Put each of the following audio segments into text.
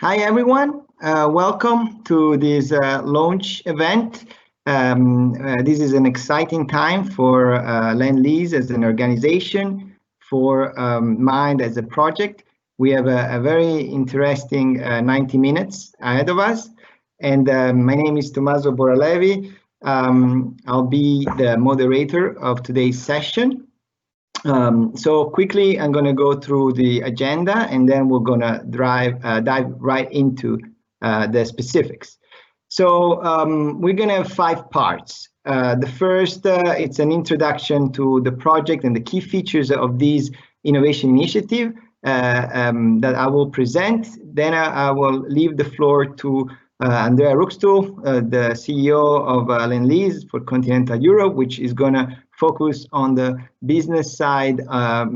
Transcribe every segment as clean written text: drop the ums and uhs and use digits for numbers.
Hi everyone, welcome to this launch event. This is an exciting time for Lendlease as an organization, for Mind as a project. We have a very interesting 90 minutes ahead of us. And my name is Tommaso Boralevi. I'll be the moderator of today's session. So quickly, I'm going to go through the agenda, and then we're going to dive right into the specifics. So we're going to have 5 parts. The first, it's an introduction to the project and the key features of this innovation initiative that I will present. Then I will leave the floor to Andrea Ruckstuhl, the CEO of Lendlease for Continental Europe, which is going to focus on the business side,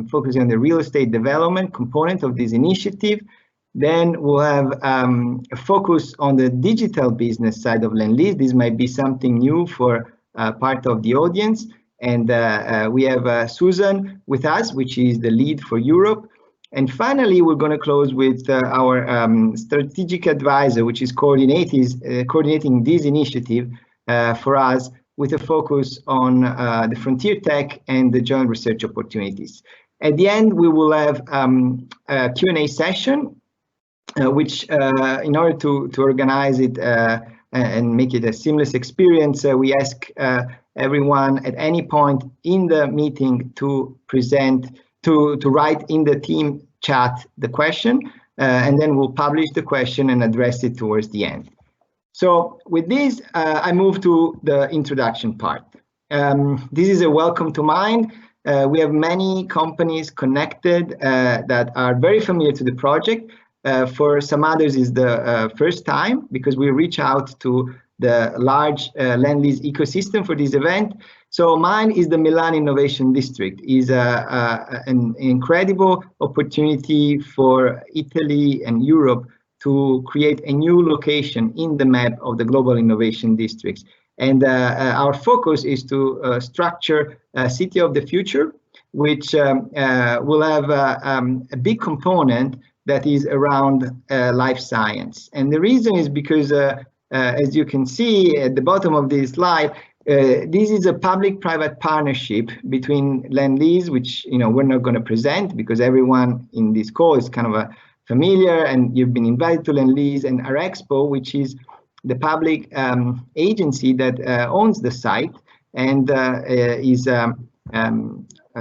focusing on the real estate development component of this initiative. Then we'll have a focus on the digital business side of Lendlease. This might be something new for part of the audience. And we have Susan with us, which is the lead for Europe. And finally, we're going to close with our strategic advisor, which is coordinating this initiative for us, with a focus on the frontier tech and the joint research opportunities. At the end, we will have a Q&A session, which in order to organize it and make it a seamless experience, we ask everyone at any point in the meeting to write in the team chat the question, and then we'll publish the question and address it towards the end. So with this, I move to the introduction part. This is a welcome to Mind. We have many companies connected that are very familiar to the project. For some others, is the first time, because we reach out to the large Lendlease ecosystem for this event. So Mind is the Milan Innovation District, is an incredible opportunity for Italy and Europe to create a new location in the map of the global innovation districts. And our focus is to structure a city of the future, which will have a big component that is around life science. And the reason is because, as you can see at the bottom of this slide, this is a public-private partnership between Lendlease, which we're not going to present because everyone in this call is kind of familiar, and you've been invited to Lendlease, and Arexpo, which is the public agency that owns the site and is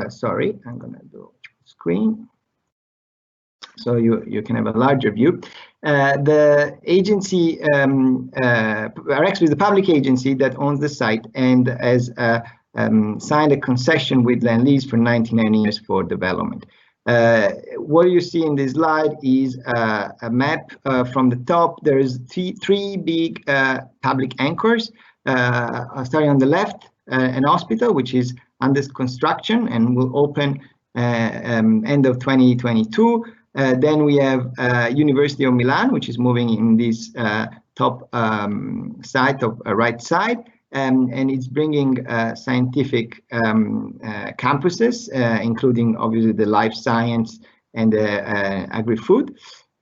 sorry, I'm going to do screen so you can have a larger view. The agency, Arexpo, is the public agency that owns the site and has signed a concession with Lendlease for 99 years for development. What you see in this slide is a map. From the top, there's three big public anchors. Starting on the left, an hospital, which is under construction and will open end of 2022. Then we have University of Milan, which is moving in this top side of right side. And it's bringing scientific campuses, including obviously the life science and agri-food.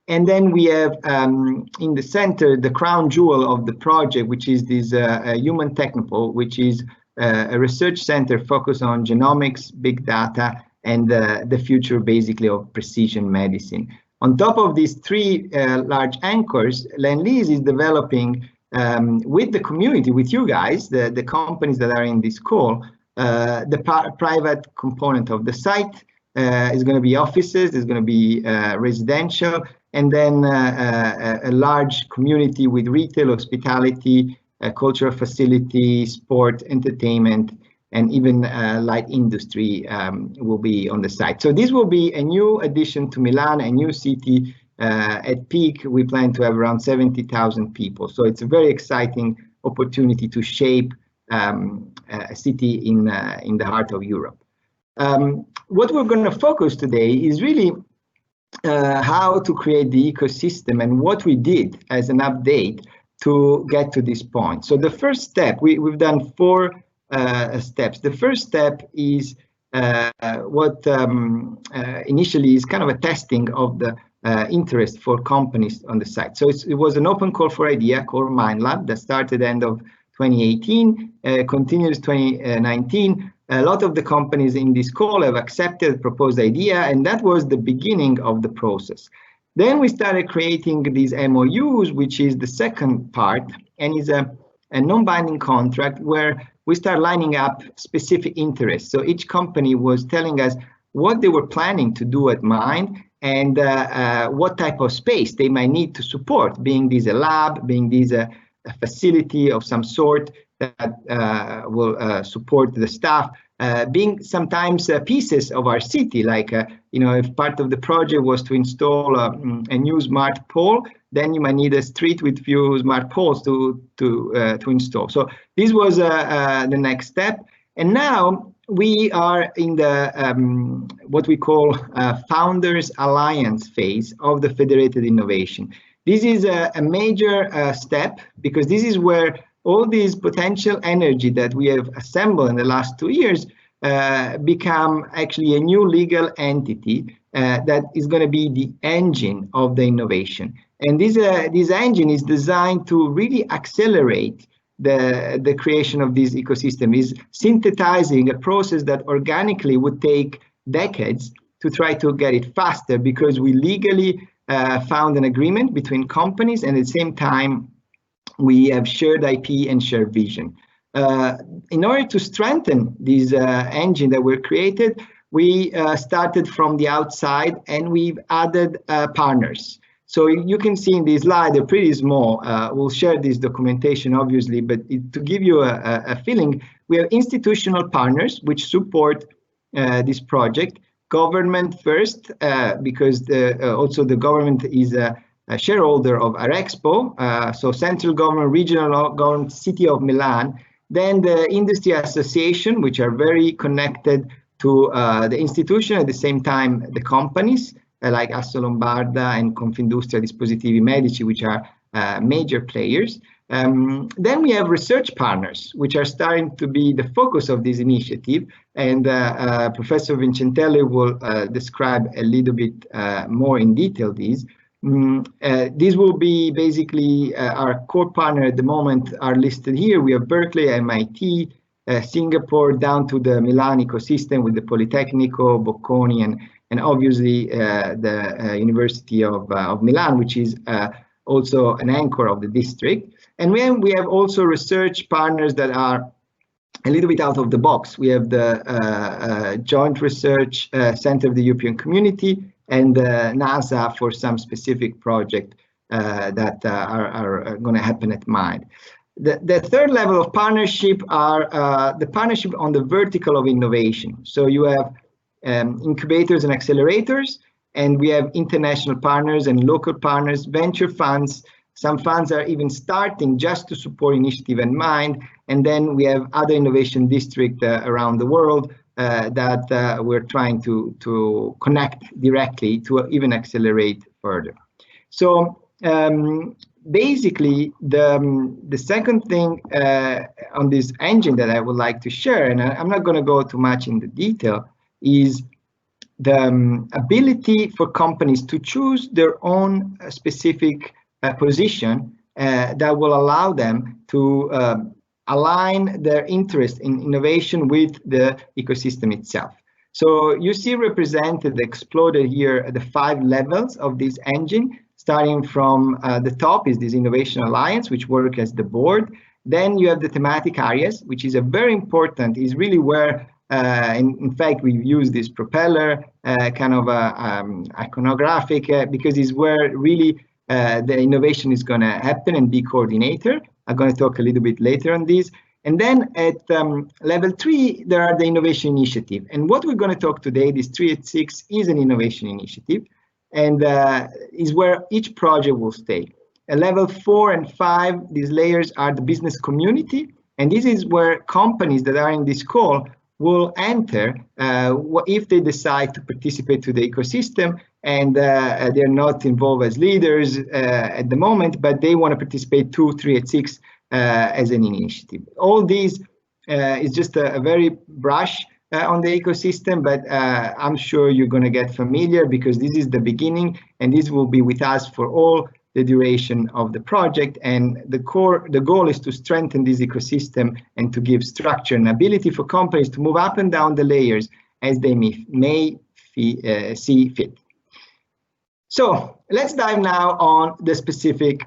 And then we have in the center, the crown jewel of the project, which is this Human Technopole, which is a research center focused on genomics, big data, and the future basically of precision medicine. On top of these 3 large anchors, Lendlease is developing with the community, with you guys, the companies that are in this call, the private component of the site is going to be offices, there's going to be residential, and then a large community with retail, hospitality, cultural facility, sport, entertainment, and even light industry will be on the site. So this will be a new addition to Milan, a new city. At peak, we plan to have around 70,000 people. So it's a very exciting opportunity to shape a city in the heart of Europe. What we're going to focus today is really how to create the ecosystem and what we did as an update to get to this point. So the first step, we've done 4 steps. The first step is what initially is kind of a testing of the interest for companies on the site. So it was an open call for idea called MindLab that started end of 2018, continues 2019. A lot of the companies in this call have accepted proposed idea, and that was the beginning of the process. Then we started creating these MOUs, which is the second part, and is a non-binding contract where we start lining up specific interests. So each company was telling us what they were planning to do at Mind and what type of space they might need to support, being this a lab, being this a facility of some sort that will support the staff, being sometimes pieces of our city, like if part of the project was to install a new smart pole, then you might need a street with few smart poles to install. So this was the next step, and now we are in the what we call Founders Alliance phase of the federated innovation. This is a major step, because this is where all this potential energy that we have assembled in the last 2 years become actually a new legal entity that is going to be the engine of the innovation. And this engine is designed to really accelerate the creation of this ecosystem, is synthesizing a process that organically would take decades to try to get it faster, because we legally found an agreement between companies, and at the same time we have shared IP and shared vision. In order to strengthen this engine that we're created, we started from the outside, and we've added partners. So you can see in this slide, they're pretty small. We'll share this documentation, obviously, but to give you a feeling, we have institutional partners which support this project. Government first, because also the government is a shareholder of our expo, so central government, regional government, city of Milan. Then the industry association, which are very connected to the institution, at the same time the companies, like Assolombarda and Confindustria Dispositivi Medici, which are major players. Then we have research partners, which are starting to be the focus of this initiative, and Professor Vincentelli will describe a little bit more in detail these. These will be basically our core partner at the moment are listed here. We have Berkeley, MIT, Singapore, down to the Milan ecosystem with the Politecnico, Bocconi, and obviously the University of Milan, which is also an anchor of the district. And then we have also research partners that are a little bit out of the box. We have the Joint Research Center of the European Community and NASA for some specific project that are going to happen at Mind. The third level of partnership are the partnership on the vertical of innovation. So you have incubators and accelerators, and we have international partners and local partners, venture funds. Some funds are even starting just to support initiative and Mind, and then we have other innovation districts around the world that we're trying to connect directly to even accelerate further. So basically, the second thing on this engine that I would like to share, and I'm not going to go too much into detail, is the ability for companies to choose their own specific position that will allow them to align their interest in innovation with the ecosystem itself. So you see represented, exploded here, the 5 levels of this engine. Starting from the top is this Innovation Alliance, which work as the board. Then you have the thematic areas, which is a very important, is really where, in fact, we use this propeller kind of iconographic, because it's where really the innovation is going to happen and be coordinator. I'm going to talk a little bit later on this. And then at level 3, there are the innovation initiative. And what we're going to talk today, this 3 at 6, is an innovation initiative, and is where each project will stay. At level 4 and 5, these layers are the business community, and this is where companies that are in this call will enter if they decide to participate to the ecosystem, and they're not involved as leaders at the moment, but they want to participate 2, 3 at 6 as an initiative. All these is just a very brush on the ecosystem, but I'm sure you're going to get familiar because this is the beginning, and this will be with us for all the duration of the project. And the goal is to strengthen this ecosystem and to give structure and ability for companies to move up and down the layers as they may see fit. So let's dive now on the specific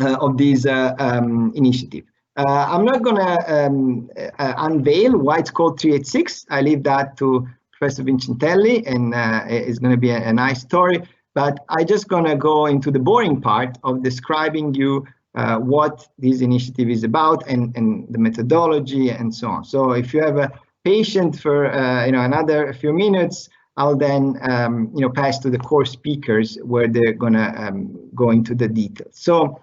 of this initiative. I'm not going to unveil why it's called 386. I leave that to Professor Vincentelli, and it's going to be a nice story. But I'm just going to go into the boring part of describing you what this initiative is about and the methodology and so on. So if you have a patient for another few minutes, I'll then pass to the core speakers where they're going to go into the details. So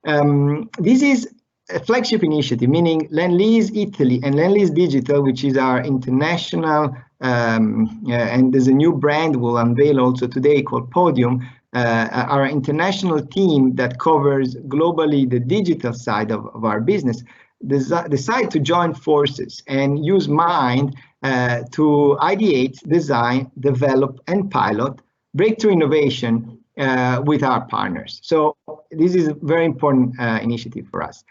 this is a flagship initiative, meaning Lendlease Italy and Lendlease Digital, which is our international, and there's a new brand we'll unveil also today called Podium, our international team that covers globally the digital side of our business, decide to join forces and use Mind to ideate, design, develop, and pilot breakthrough innovation with our partners. So this is a very important initiative for us.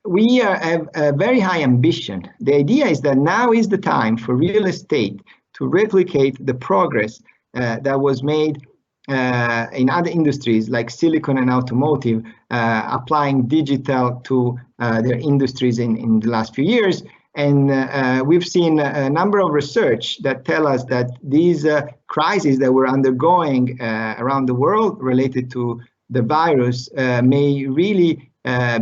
We have a very high ambition. The idea is that now is the time for real estate to replicate the progress that was made in other industries like silicon and automotive, applying digital to their industries in the last few years. And we've seen a number of research that tell us that these crises that we're undergoing around the world related to the virus may really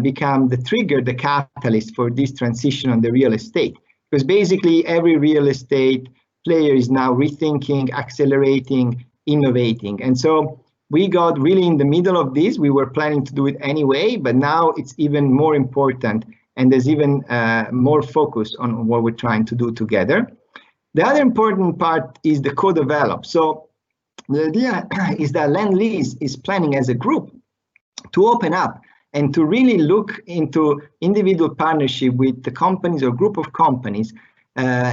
become the trigger, the catalyst for this transition on the real estate. Because basically every real estate player is now rethinking, accelerating, innovating. And so we got really in the middle of this. We were planning to do it anyway, but now it's even more important, and there's even more focus on what we're trying to do together. The other important part is the co-develop. So the idea is that Lendlease is planning as a group to open up and to really look into individual partnership with the companies or group of companies,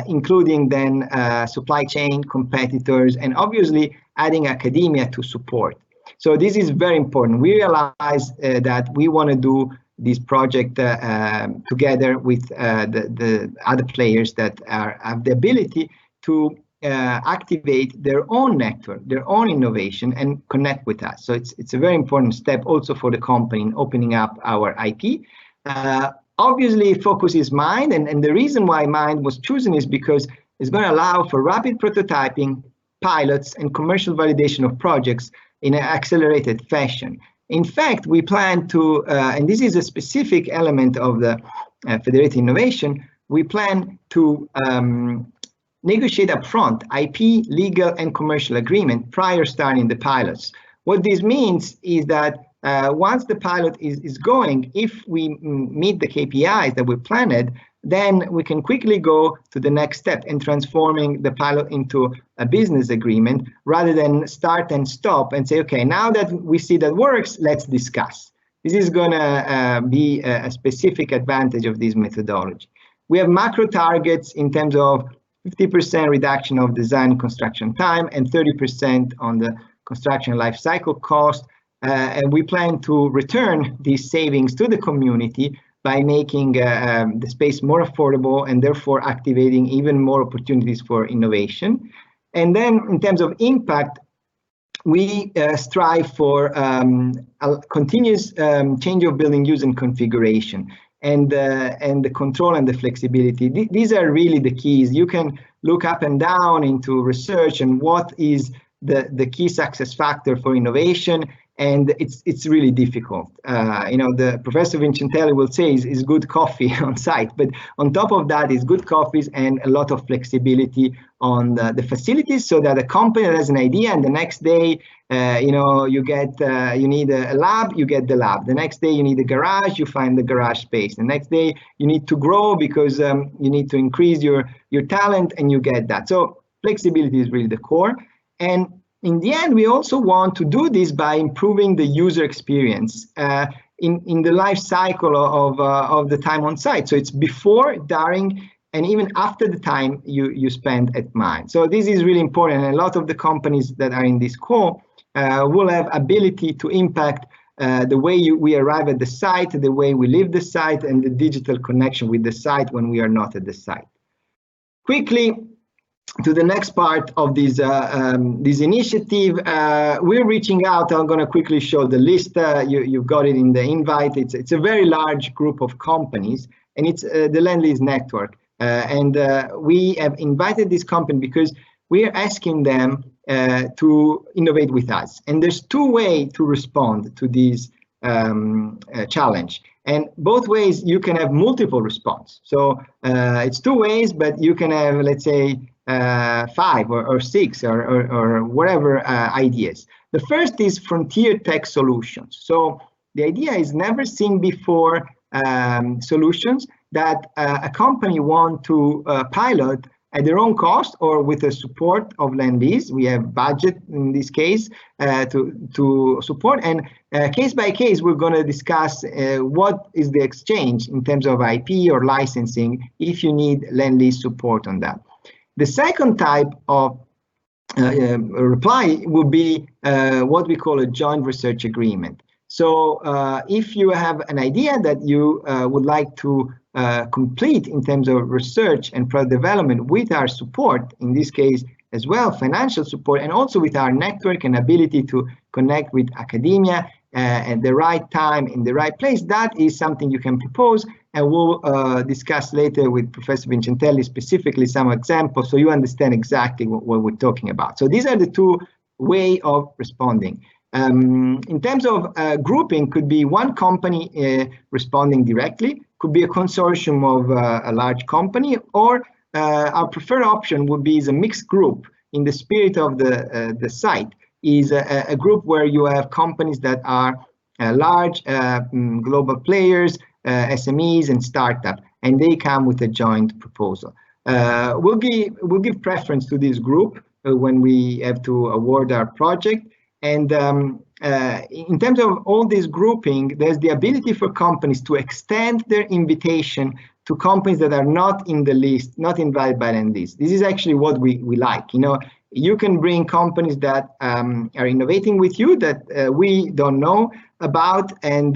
including then supply chain, competitors, and obviously adding academia to support. So this is very important. We realize that we want to do this project together with the other players that have the ability to activate their own network, their own innovation, and connect with us. So it's a very important step also for the company in opening up our IP. Obviously, focus is Mind, and the reason why Mind was chosen is because it's going to allow for rapid prototyping, pilots, and commercial validation of projects in an accelerated fashion. In fact, we plan to, and this is a specific element of the federated innovation, we plan to negotiate upfront IP, legal, and commercial agreement prior starting the pilots. What this means is that once the pilot is going, if we meet the KPIs that we planned, then we can quickly go to the next step in transforming the pilot into a business agreement rather than start and stop and say, okay, now that we see that works, let's discuss. This is going to be a specific advantage of this methodology. We have macro targets in terms of 50% reduction of design construction time and 30% on the construction life cycle cost. And we plan to return these savings to the community by making the space more affordable and therefore activating even more opportunities for innovation. And then in terms of impact, we strive for a continuous change of building use and configuration. And the control and the flexibility. These are really the keys. You can look up and down into research and what is the key success factor for innovation, and it's really difficult. The Professor Vincentelli will say is good coffee on site, but on top of that is good coffees and a lot of flexibility on the facilities, so that a company has an idea and the next day, you need a lab, you get the lab. The next day you need a garage, you find the garage space. The next day you need to grow because you need to increase your talent, and you get that. So flexibility is really the core. And in the end, we also want to do this by improving the user experience in the life cycle of the time on site. So it's before, during, and even after the time you spend at mine. So this is really important, and a lot of the companies that are in this call will have ability to impact the way we arrive at the site, the way we leave the site, and the digital connection with the site when we are not at the site. Quickly to the next part of this initiative, we're reaching out. I'm going to quickly show the list. You've got it in the invite. It's a very large group of companies, and it's the Lendlease network. And we have invited this company because we are asking them to innovate with us. And there's two ways to respond to this challenge. And both ways you can have multiple response. So it's two ways, but you can have, let's say, 5 or 6 or whatever ideas. The first is frontier tech solutions. So the idea is never seen before solutions that a company want to pilot at their own cost or with the support of Lendlease. We have budget in this case to support, and case by case we're going to discuss what is the exchange in terms of IP or licensing if you need Lendlease support on that. The second type of reply would be what we call a joint research agreement. So if you have an idea that you would like to complete in terms of research and product development with our support, in this case as well, financial support, and also with our network and ability to connect with academia at the right time, in the right place, that is something you can propose, and we'll discuss later with Professor Vincentelli specifically some examples so you understand exactly what we're talking about. So these are the two ways of responding. In terms of grouping, could be one company responding directly, could be a consortium of a large company, or our preferred option would be a mixed group in the spirit of the site, is a group where you have companies that are large global players, SMEs and startups, and they come with a joint proposal. We'll give preference to this group when we have to award our project. And in terms of all this grouping, there's the ability for companies to extend their invitation to companies that are not in the list, not invited by Lendlease. This is actually what we like. You know, you can bring companies that are innovating with you that we don't know about, and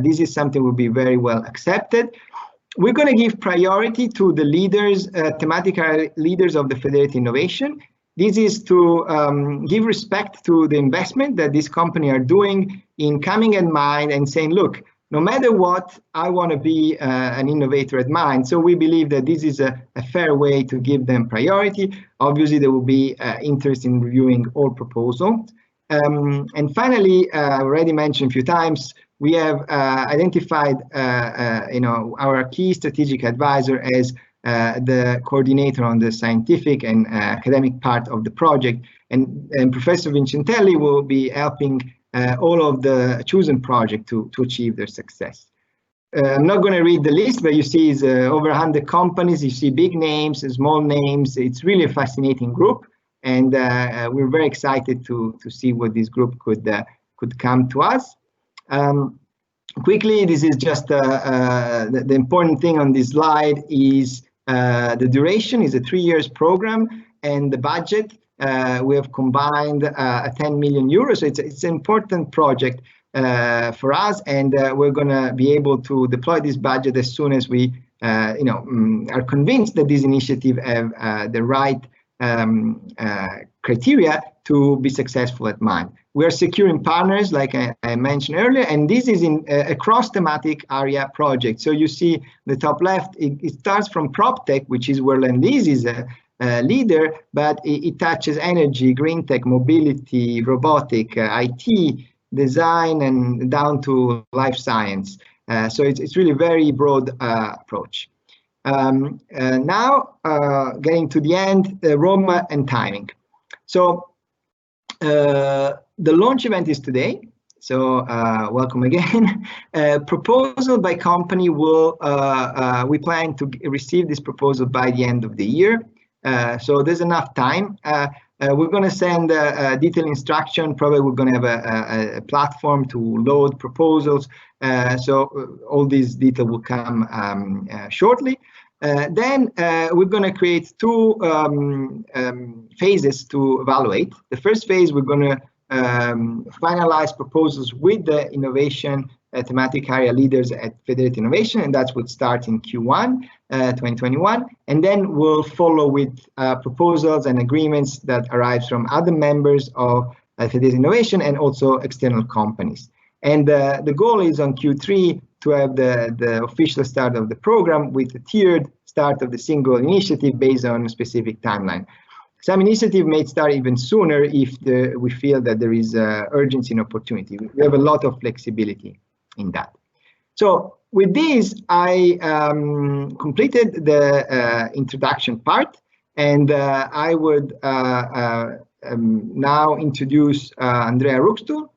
this is something will be very well accepted. We're going to give priority to the leaders, thematic leaders of the federated innovation. This is to give respect to the investment that this company are doing in coming at mind and saying, look, no matter what, I want to be an innovator at mine. So we believe that this is a fair way to give them priority. Obviously, there will be interest in reviewing all proposals. And finally, I already mentioned a few times, we have identified our key strategic advisor as the coordinator on the scientific and academic part of the project, and Professor Vincentelli will be helping all of the chosen project to achieve their success. I'm not going to read the list, but you see it's over 100 companies. You see big names, small names. It's really a fascinating group, and we're very excited to see what this group could come to us. Quickly, this is just the important thing on this slide is the duration is a 3 years program, and the budget we have combined 10 million euros. So it's an important project for us, and we're going to be able to deploy this budget as soon as we are convinced that this initiative have the right criteria to be successful at mine. We are securing partners, like I mentioned earlier, and this is in a cross-thematic area project. So you see the top left, it starts from prop tech, which is where Lendlease is a leader, but it touches energy, green tech, mobility, robotic, IT, design, and down to life science. So it's really very broad approach. Now, getting to the end, roadmap and timing. So the launch event is today. So welcome again. Proposal by company will, we plan to receive this proposal by the end of the year. So there's enough time. We're going to send a detailed instruction. Probably we're going to have a platform to load proposals. So all these details will come shortly. Then we're going to create two phases to evaluate. The first phase, we're going to finalize proposals with the innovation thematic area leaders at Federated Innovation, and that would start in Q1 2021. And then we'll follow with proposals and agreements that arise from other members of Federated Innovation and also external companies. And the goal is on Q3 to have the official start of the program with a tiered start of the single initiative based on a specific timeline. Some initiative may start even sooner if we feel that there is urgency and opportunity. We have a lot of flexibility in that. So with this, I completed the introduction part, and I would now introduce Andrea Ruxtul,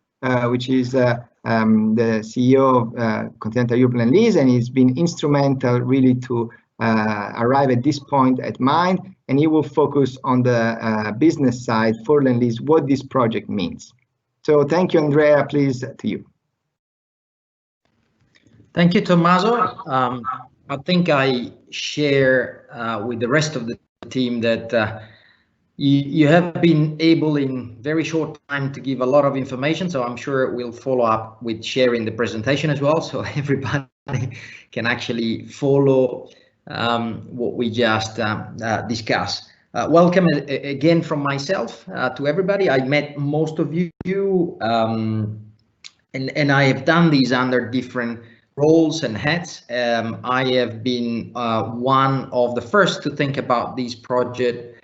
which is the CEO of Continental Europe Lendlease, and he's been instrumental really to arrive at this point at Mind, and he will focus on the business side for Lendlease, what this project means. So thank you, Andrea, please, to you. Thank you, Tommaso. I think I share with the rest of the team that you have been able in very short time to give a lot of information, so I'm sure we'll follow up with sharing the presentation as well, so everybody can actually follow what we just discussed. Welcome again from myself to everybody. I met most of you, and I have done these under different roles and hats. I have been one of the first to think about this project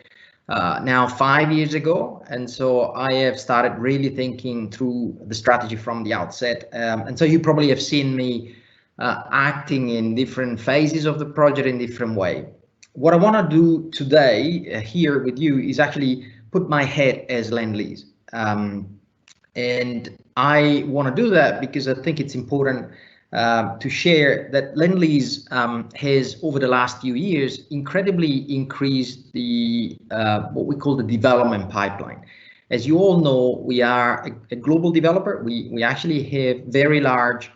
now 5 years ago, and so I have started really thinking through the strategy from the outset, and so you probably have seen me acting in different phases of the project in different way. What I want to do today here with you is actually put my head as Lendlease, and I want to do that because I think it's important to share that Lendlease has over the last few years incredibly increased the what we call the development pipeline. As you all know, we are a global developer. We actually have very large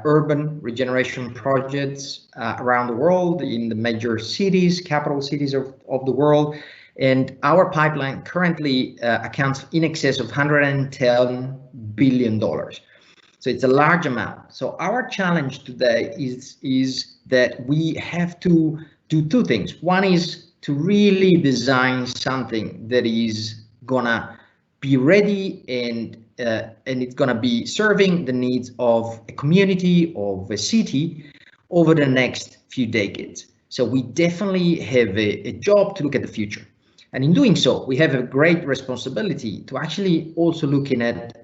urban regeneration projects around the world in the major cities, capital cities of the world. And our pipeline currently accounts in excess of $110 billion. So it's a large amount. So our challenge today is that we have to do two things. One is to really design something that is gonna be ready and it's gonna be serving the needs of a community, of a city over the next few decades. So we definitely have a job to look at the future. And in doing so, we have a great responsibility to actually also looking at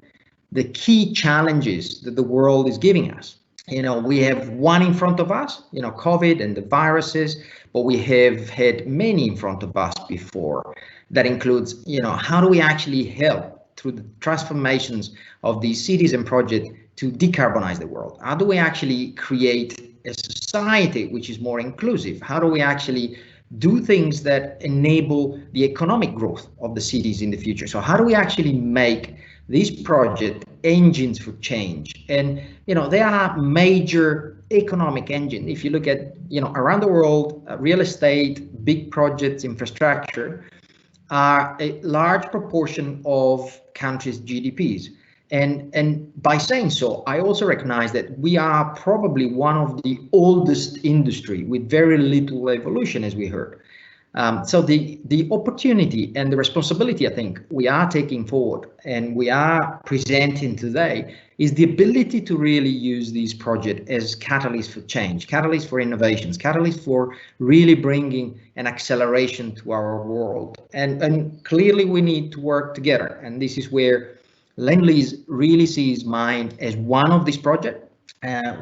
the key challenges that the world is giving us. You know, we have one in front of us, you know, COVID and the viruses, but we have had many in front of us before. That includes, you know, how do we actually help through the transformations of these cities and projects to decarbonize the world? How do we actually create a society which is more inclusive? How do we actually do things that enable the economic growth of the cities in the future? So how do we actually make these project engines for change? And you know, they are major economic engine. If you look at, you know, around the world, real estate, big projects, infrastructure are a large proportion of countries' GDPs. And by saying so, I also recognize that we are probably one of the oldest industry with very little evolution, as we heard. So the opportunity and the responsibility I think we are taking forward and we are presenting today is the ability to really use these projects as catalysts for change, catalysts for innovations, catalysts for really bringing an acceleration to our world. And clearly we need to work together. And this is where Lendlease really sees Mind as one of these projects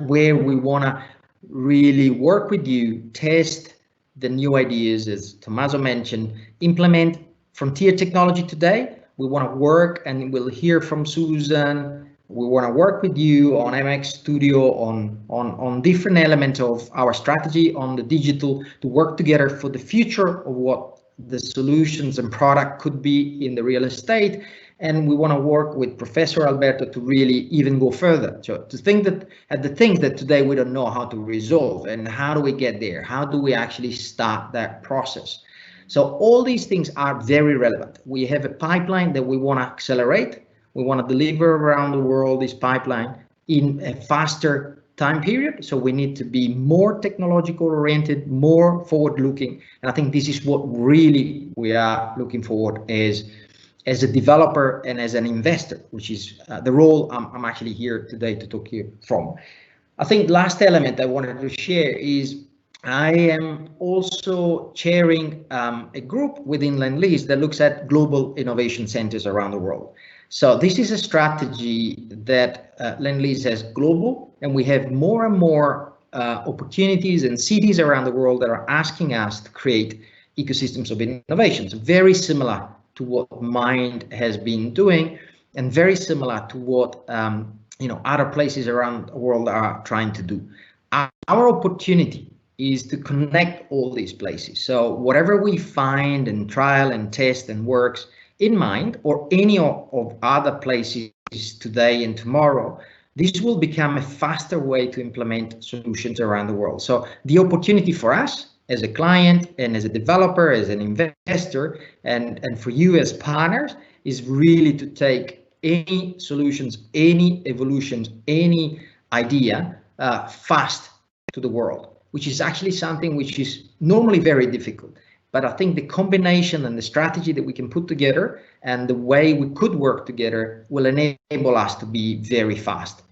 where we want to really work with you, test the new ideas, as Tommaso mentioned, implement frontier technology today. We want to work, and we'll hear from Susan. We want to work with you on MX Studio, on different elements of our strategy, on the digital, to work together for the future of what the solutions and product could be in the real estate. And we want to work with Professor Alberto to really even go further. So to think that at the things that today we don't know how to resolve, and how do we get there? How do we actually start that process? So all these things are very relevant. We have a pipeline that we want to accelerate. We want to deliver around the world this pipeline in a faster time period. So we need to be more technological oriented, more forward looking. And I think this is what really we are looking forward as a developer and as an investor, which is the role I'm actually here today to talk you from. I think last element I wanted to share is I am also chairing a group within Lendlease that looks at global innovation centers around the world. So this is a strategy that Lendlease has global, and we have more and more opportunities and cities around the world that are asking us to create ecosystems of innovations, very similar to what Mind has been doing, and very similar to what other places around the world are trying to do. Our opportunity is to connect all these places. So whatever we find and trial and test and works in Mind or any of other places today and tomorrow, this will become a faster way to implement solutions around the world. So the opportunity for us as a client and as a developer, as an investor, and for you as partners is really to take any solutions, any evolutions, any idea fast to the world, which is actually something which is normally very difficult. But I think the combination and the strategy that we can put together and the way we could work together will enable us to be very fast.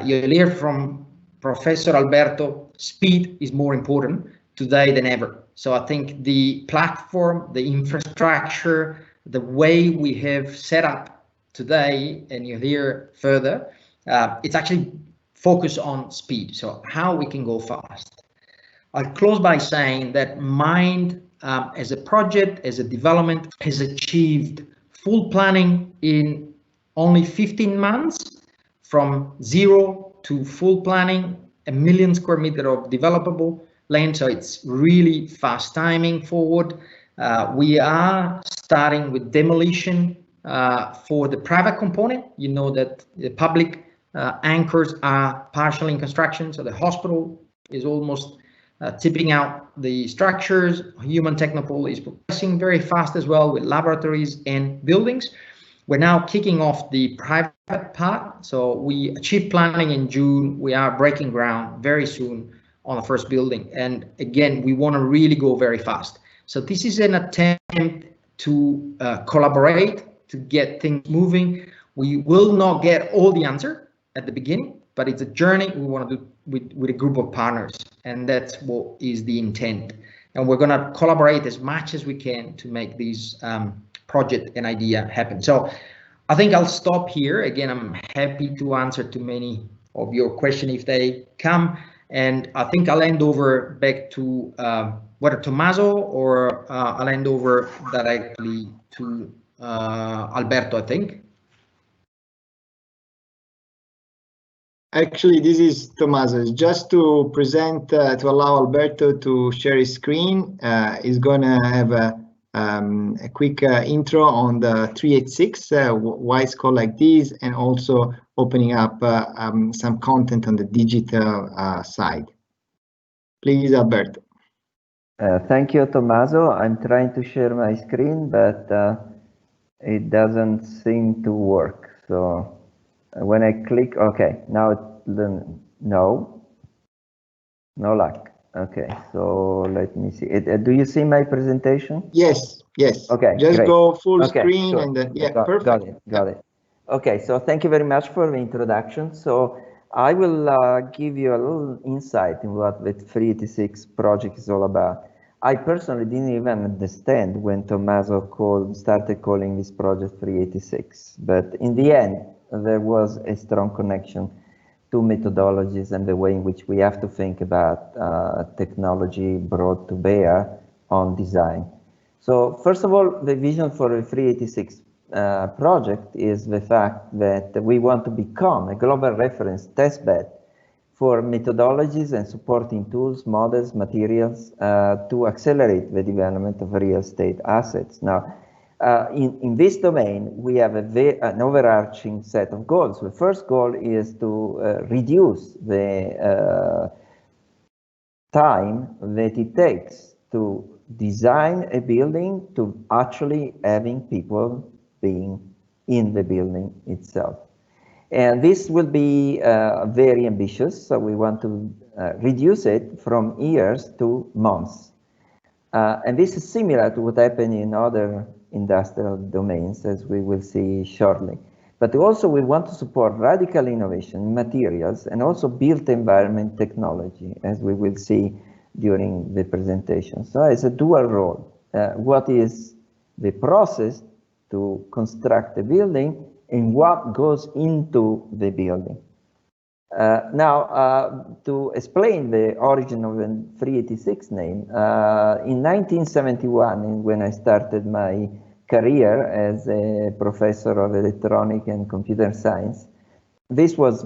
You'll hear from Professor Alberto, speed is more important today than ever. So I think the platform, the infrastructure, the way we have set up today, and you'll hear further, it's actually focused on speed. So how we can go fast. I'll close by saying that Mind as a project, as a development, has achieved full planning in only 15 months, from zero to full planning, 1 million square meter of developable land. So it's really fast timing forward. We are starting with demolition for the private component. You know that the public anchors are partially in construction. So the hospital is almost tipping out the structures. Human Technopole is progressing very fast as well with laboratories and buildings. We're now kicking off the private part. So we achieved planning in June. We are breaking ground very soon on the first building. And again, we want to really go very fast. So this is an attempt to collaborate, to get things moving. We will not get all the answer at the beginning, but it's a journey we want to do with a group of partners. And that's what is the intent. And we're going to collaborate as much as we can to make this project and idea happen. So I think I'll stop here. Again, I'm happy to answer to many of your questions if they come. And I think I'll hand over back to whether Tommaso or I'll hand over directly to Alberto, I think. Actually, this is Tommaso. Just to present, to allow Alberto to share his screen, he's going to have a quick intro on the 386, why it's called like this, and also opening up some content on the digital side. Please, Alberto. Thank you, Tommaso. I'm trying to share my screen, but it doesn't seem to work. So when I click, okay, now no luck. Okay, so let me see. Do you see my presentation? Yes. Okay, just great. go full okay, screen, sure. and then perfect. Got it. Okay, so thank you very much for the introduction. So I will give you a little insight in what the 386 project is all about. I personally didn't even understand when Tommaso started calling this project 386, but in the end, there was a strong connection to methodologies and the way in which we have to think about technology brought to bear on design. So first of all, the vision for the 386 project is the fact that we want to become a global reference testbed for methodologies and supporting tools, models, materials to accelerate the development of real estate assets. Now, In this domain, we have an overarching set of goals. The first goal is to reduce the time that it takes to design a building to actually having people being in the building itself. And this will be very ambitious, so we want to reduce it from years to months. And this is similar to what happened in other industrial domains, as we will see shortly. But also we want to support radical innovation in materials and also built environment technology, as we will see during the presentation. So it's a dual role. What is the process to construct a building and what goes into the building? Now, to explain the origin of the 386 name, in 1971, when I started my career as a professor of electronic and computer science, this was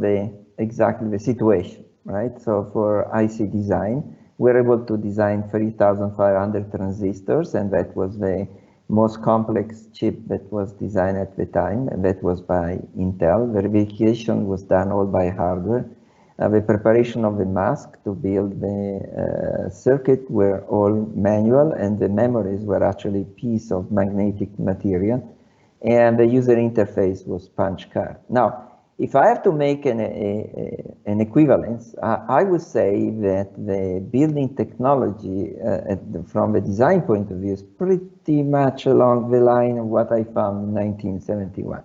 exactly the situation, right? So for IC design, we were able to design 3,500 transistors, and that was the most complex chip that was designed at the time, and that was by Intel. Verification was done all by hardware. The preparation of the mask to build the circuit were all manual, and the memories were actually piece of magnetic material, and the user interface was punch card. Now, if I have to make an equivalence, I would say that the building technology from the design point of view is pretty much along the line of what I found in 1971.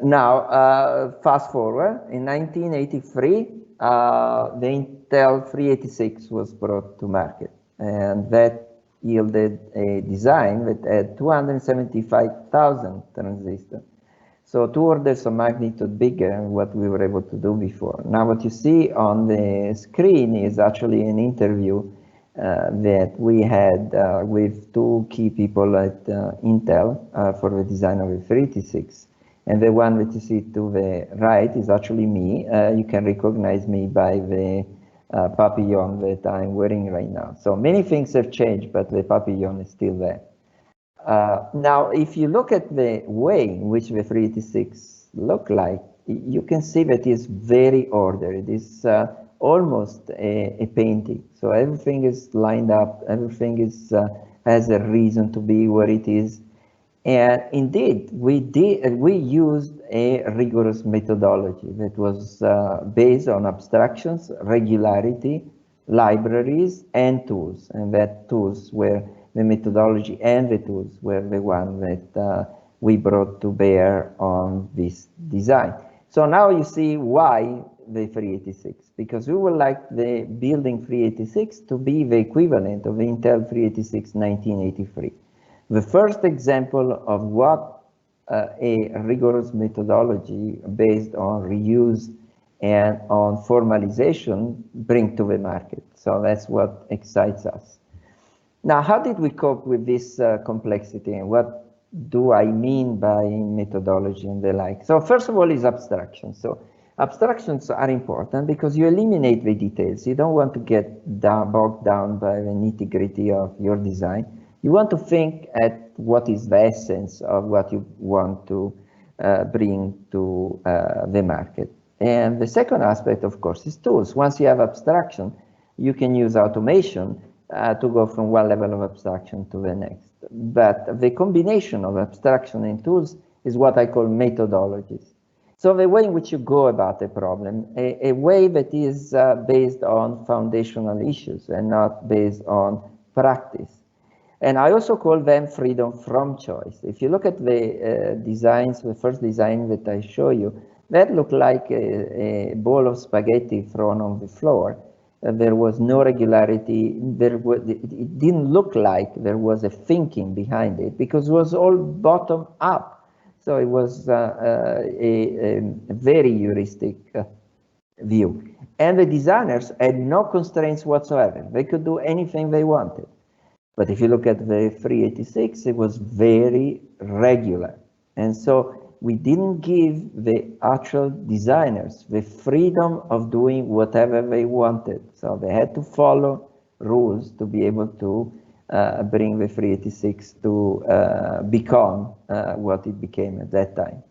Now, fast forward, in 1983, the Intel 386 was brought to market, and that yielded a design that had 275,000 transistors. So 2 orders of magnitude bigger than what we were able to do before. Now what you see on the screen is actually an interview that we had with 2 key people at Intel for the design of the 386. And the one that you see to the right is actually me. You can recognize me by the papillon that I'm wearing right now. So many things have changed, but the papillon is still there. Now, if you look at the way in which the 386 look like, you can see that it's very ordered. It's almost a painting. So everything is lined up. Everything is has a reason to be where it is. And indeed, we used a rigorous methodology that was based on abstractions, regularity, libraries, and tools. And that tools were the methodology and the tools were the one that we brought to bear on this design. So now you see why the 386, because we would like the building 386 to be the equivalent of the Intel 386 1983. The first example of what a rigorous methodology based on reuse and on formalization bring to the market. So that's what excites us. Now, how did we cope with this complexity, and what do I mean by methodology and the like? So first of all is abstraction. So abstractions are important because you eliminate the details. You don't want to get bogged down by the nitty-gritty of your design. You want to think at what is the essence of what you want to bring to the market. And the second aspect, of course, is tools. Once you have abstraction, you can use automation to go from one level of abstraction to the next. But the combination of abstraction and tools is what I call methodologies. So the way in which you go about a problem, a way that is based on foundational issues and not based on practice. And I also call them freedom from choice. If you look at the designs, the first design that I show you, that looked like a bowl of spaghetti thrown on the floor. There was no regularity. It didn't look like there was a thinking behind it because it was all bottom up. So it was a very heuristic view. And the designers had no constraints whatsoever. They could do anything they wanted. But if you look at the 386, it was very regular. And so we didn't give the actual designers the freedom of doing whatever they wanted. So they had to follow rules to be able to bring the 386 to become what it became at that time.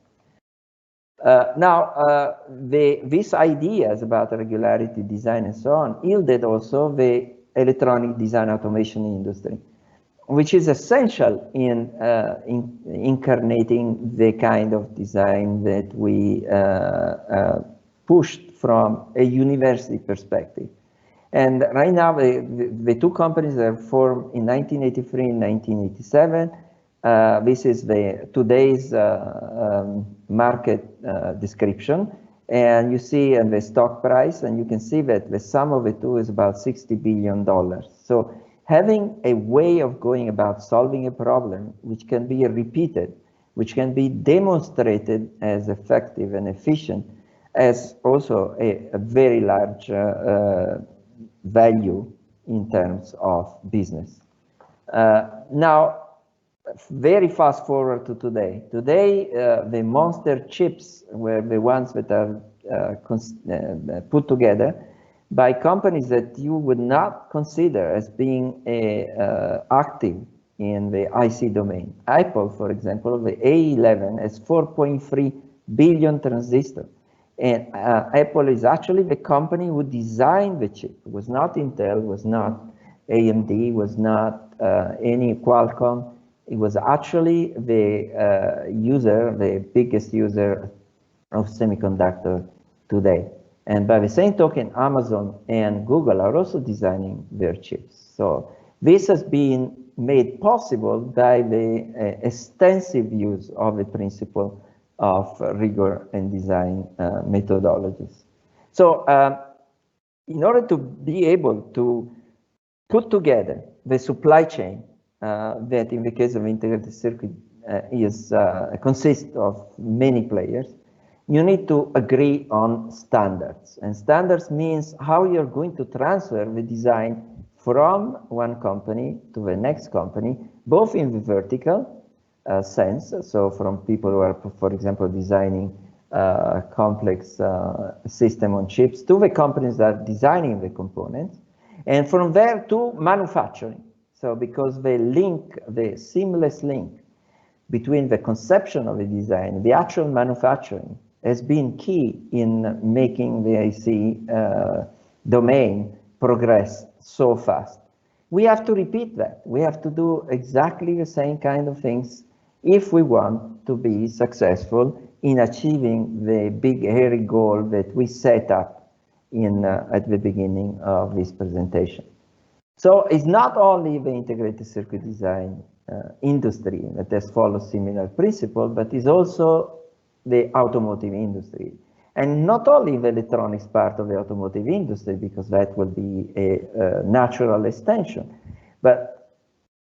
These ideas about regularity design and so on yielded also the electronic design automation industry, which is essential in incarnating the kind of design that we pushed from a university perspective. And right now, the two companies that formed in 1983 and 1987, this is today's market description. And you see the stock price, and you can see that the sum of the two is about $60 billion. So having a way of going about solving a problem which can be repeated, which can be demonstrated as effective and efficient, has also a very large value in terms of business. Now, very fast forward to today. Today, the monster chips were the ones that are put together by companies that you would not consider as being active in the IC domain. Apple, for example, the A11 has 4.3 billion transistors. And Apple is actually the company who designed the chip. It was not Intel, was not AMD, was not any Qualcomm. It was actually the the biggest user of semiconductor today. And by the same token, Amazon and Google are also designing their chips. So this has been made possible by the extensive use of the principle of rigor and design methodologies. So in order to be able to put together the supply chain that in the case of integrated circuit consists of many players, you need to agree on standards. And standards means how you're going to transfer the design from one company to the next company, both in the vertical sense, so from people who are, for example, designing complex system on chips, to the companies that are designing the components, and from there to manufacturing. So because the seamless link between the conception of the design and the actual manufacturing has been key in making the IC domain progress so fast. We have to repeat that. We have to do exactly the same kind of things if we want to be successful in achieving the big hairy goal that we set up at the beginning of this presentation. So it's not only the integrated circuit design industry that has followed similar principles, but it's also the automotive industry. And not only the electronics part of the automotive industry, because that will be a natural extension, but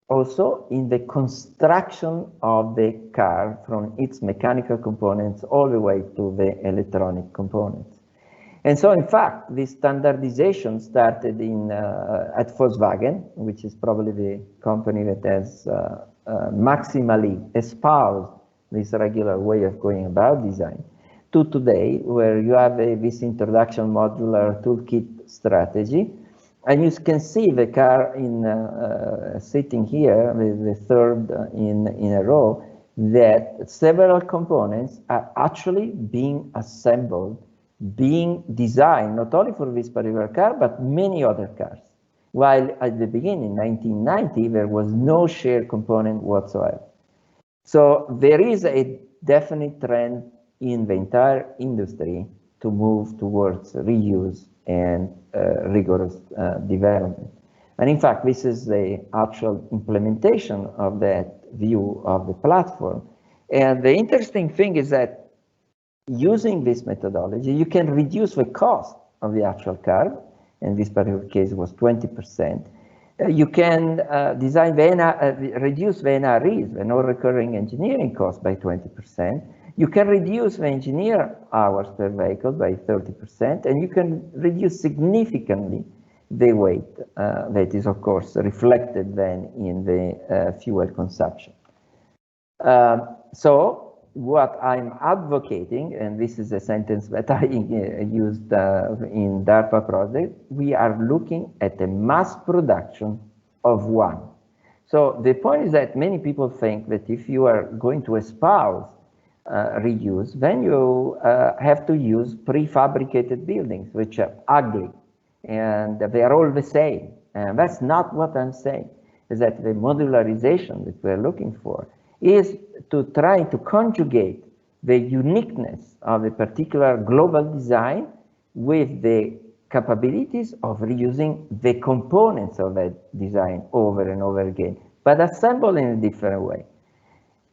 also in the construction of the car from its mechanical components all the way to the electronic components. And so, in fact, this standardization started at Volkswagen, which is probably the company that has maximally espoused this regular way of going about design, to today, where you have this introduction modular toolkit strategy. And you can see the car sitting here, the third in a row, that several components are actually being assembled, being designed, not only for this particular car, but many other cars. While at the beginning, 1990, there was no shared component whatsoever. So there is a definite trend in the entire industry to move towards reuse and rigorous development. And in fact, this is the actual implementation of that view of the platform. And the interesting thing is that using this methodology, you can reduce the cost of the actual car. In this particular case, it was 20%. You can reduce the NREs, the non-recurring engineering cost, by 20%. You can reduce the engineer hours per vehicle by 30%, and you can reduce significantly the weight that is, of course, reflected then in the fuel consumption. So what I'm advocating, and this is a sentence that I used in DARPA project, we are looking at a mass production of one. So the point is that many people think that if you are going to espouse reuse, then you have to use prefabricated buildings, which are ugly, and they are all the same. And that's not what I'm saying, is that the modularization that we're looking for is to try to conjugate the uniqueness of a particular global design with the capabilities of reusing the components of that design over and over again, but assembled in a different way.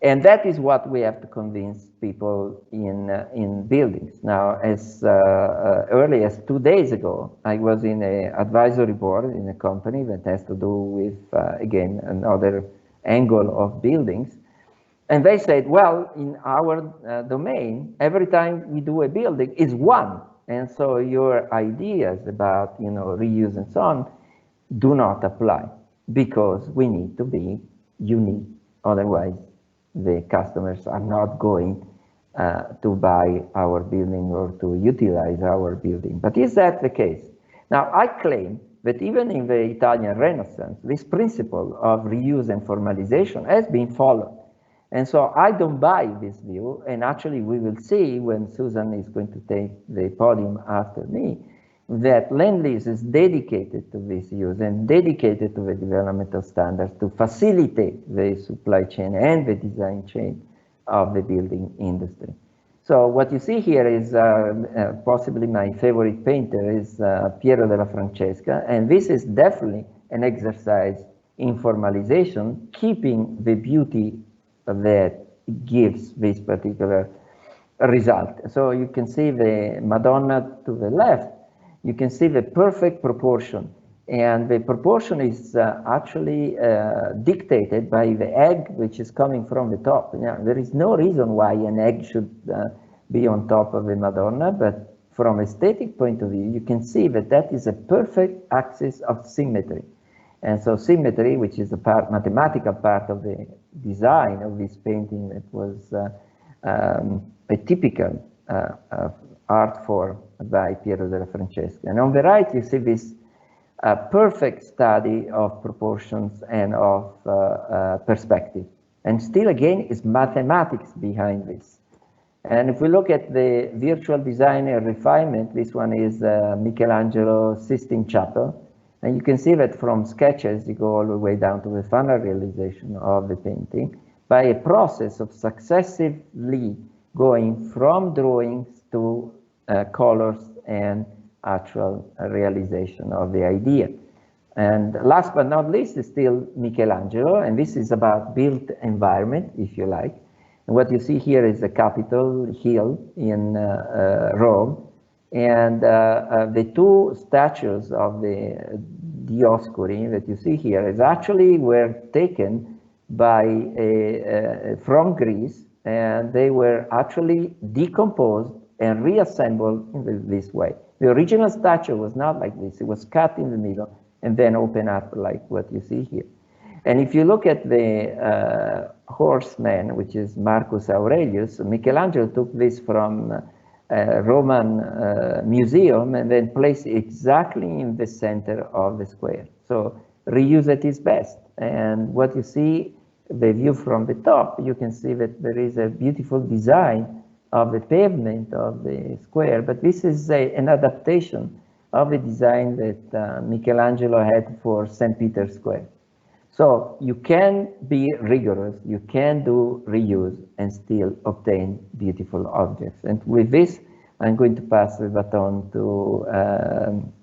And that is what we have to convince people in buildings. Now, as early as 2 days ago, I was in an advisory board in a company that has to do with, again, another angle of buildings. And they said, well, in our domain, every time we do a building is one. And so your ideas about, reuse and so on do not apply, because we need to be unique. Otherwise, the customers are not going to buy our building or to utilize our building. But is that the case? Now, I claim that even in the Italian Renaissance, this principle of reuse and formalization has been followed. And so I don't buy this view, and actually we will see when Susan is going to take the podium after me, that Lendlease is dedicated to this use and dedicated to the development of standards to facilitate the supply chain and the design chain of the building industry. So what you see here is possibly my favorite painter is Piero della Francesca, and this is definitely an exercise in formalization, keeping the beauty that gives this particular result. So you can see the Madonna to the left. You can see the perfect proportion, and the proportion is actually dictated by the egg which is coming from the top. There is no reason why an egg should be on top of the Madonna, but from a aesthetic point of view, you can see that that is a perfect axis of symmetry. And so symmetry, which is a mathematical part of the design of this painting, that was a typical art form by Piero della Francesca. And on the right, you see this perfect study of proportions and of perspective. And still, again, is mathematics behind this. And if we look at the virtual design and refinement, this one is Michelangelo Sistine Chapel. And you can see that from sketches, you go all the way down to the final realization of the painting by a process of successively going from drawings to colors and actual realization of the idea. And last but not least is still Michelangelo, and this is about built environment, if you like. And what you see here is the Capitol Hill in Rome. And the two statues of the Dioscuri that you see here is actually were taken by from Greece, and they were actually decomposed and reassembled in this way. The original statue was not like this. It was cut in the middle and then open up like what you see here. And if you look at the horseman, which is Marcus Aurelius, Michelangelo took this from Roman museum and then placed it exactly in the center of the square. So reuse at its best. And what you see, the view from the top, you can see that there is a beautiful design of the pavement of the square, but this is an adaptation of the design that Michelangelo had for St. Peter's Square. So you can be rigorous, you can do reuse and still obtain beautiful objects. And with this, I'm going to pass the baton to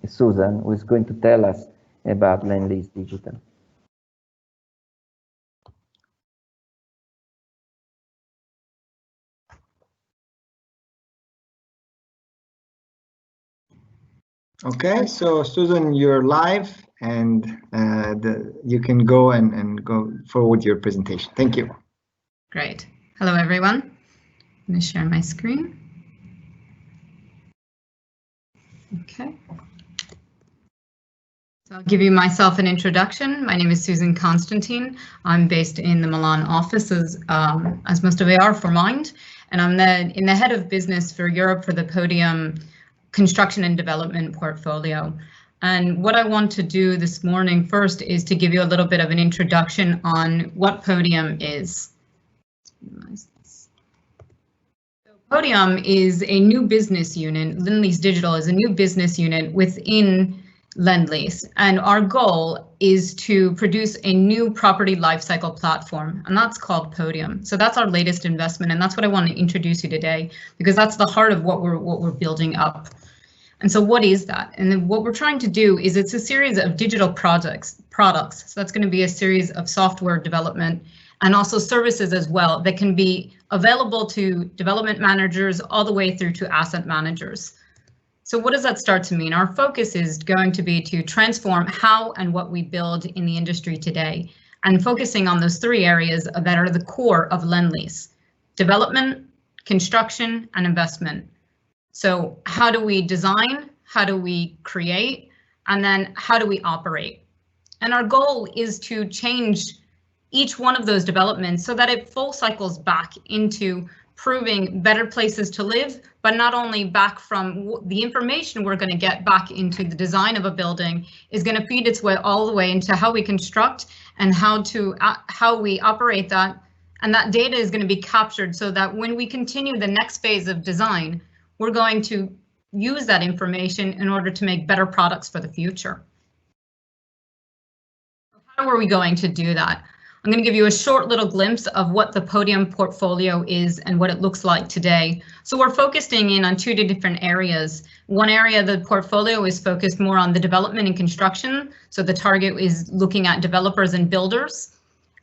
Susan, who is going to tell us about Lendlease Digital. Okay, so Susan, you're live, and you can go and go forward your presentation. Thank you. Great. Hello, everyone. I'm going to share my screen. Okay. So I'll give you myself an introduction. My name is Susan Constantine. I'm based in the Milan office, as most of you are for Mind, and I'm in the head of business for Europe for the Podium construction and development portfolio. And what I want to do this morning first is to give you a little bit of an introduction on what Podium is. Podium is a new business unit. Lendlease Digital is a new business unit within Lendlease, and our goal is to produce a new property lifecycle platform, and that's called Podium. So that's our latest investment, and that's what I want to introduce you today, because that's the heart of what we're building up. And so what is that? And then what we're trying to do is it's a series of digital products. So that's going to be a series of software development and also services as well that can be available to development managers all the way through to asset managers. So what does that start to mean? Our focus is going to be to transform how and what we build in the industry today, and focusing on those three areas that are the core of Lendlease: development, construction, and investment. So how do we design? How do we create? And then how do we operate? And our goal is to change each one of those developments so that it full cycles back into proving better places to live, but not only back from the information we're going to get back into the design of a building is going to feed its way all the way into how we construct and how we operate that. And that data is going to be captured so that when we continue the next phase of design, we're going to use that information in order to make better products for the future. How are we going to do that? I'm going to give you a short little glimpse of what the Podium portfolio is and what it looks like today. So we're focusing in on two different areas. One area of the portfolio is focused more on the development and construction. So the target is looking at developers and builders.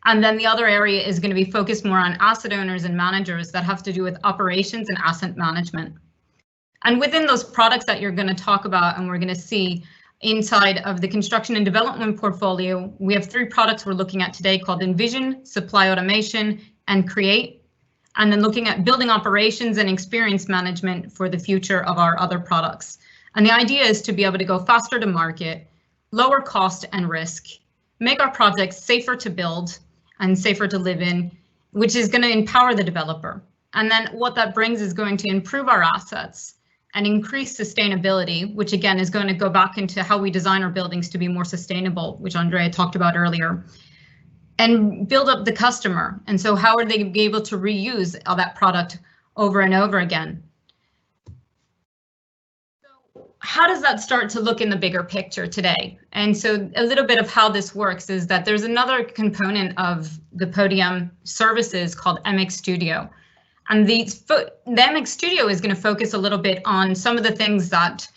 And then the other area is going to be focused more on asset owners and managers that have to do with operations and asset management. And within those products that you're going to talk about and we're going to see inside of the construction and development portfolio, we have three products we're looking at today called Envision, Supply Automation, and Create. And then looking at building operations and experience management for the future of our other products. And the idea is to be able to go faster to market, lower cost and risk, make our projects safer to build and safer to live in, which is going to empower the developer. And then what that brings is going to improve our assets and increase sustainability, which again is going to go back into how we design our buildings to be more sustainable, which Andrea talked about earlier, and build up the customer. And so how are they be able to reuse all that product over and over again? So how does that start to look in the bigger picture today? And so a little bit of how this works is that there's another component of the Podium services called MX Studio. And the MX Studio is going to focus a little bit on some of the things that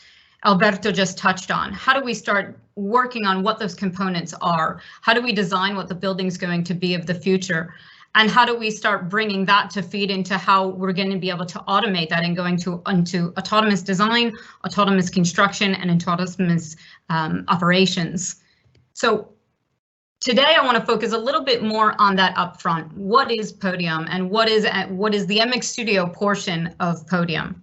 Alberto just touched on. How do we start working on what those components are? How do we design what the building's going to be of the future? And how do we start bringing that to feed into how we're going to be able to automate that and going into autonomous design, autonomous construction, and autonomous operations? So today, I want to focus a little bit more on that upfront. What is Podium and what is the MX Studio portion of Podium?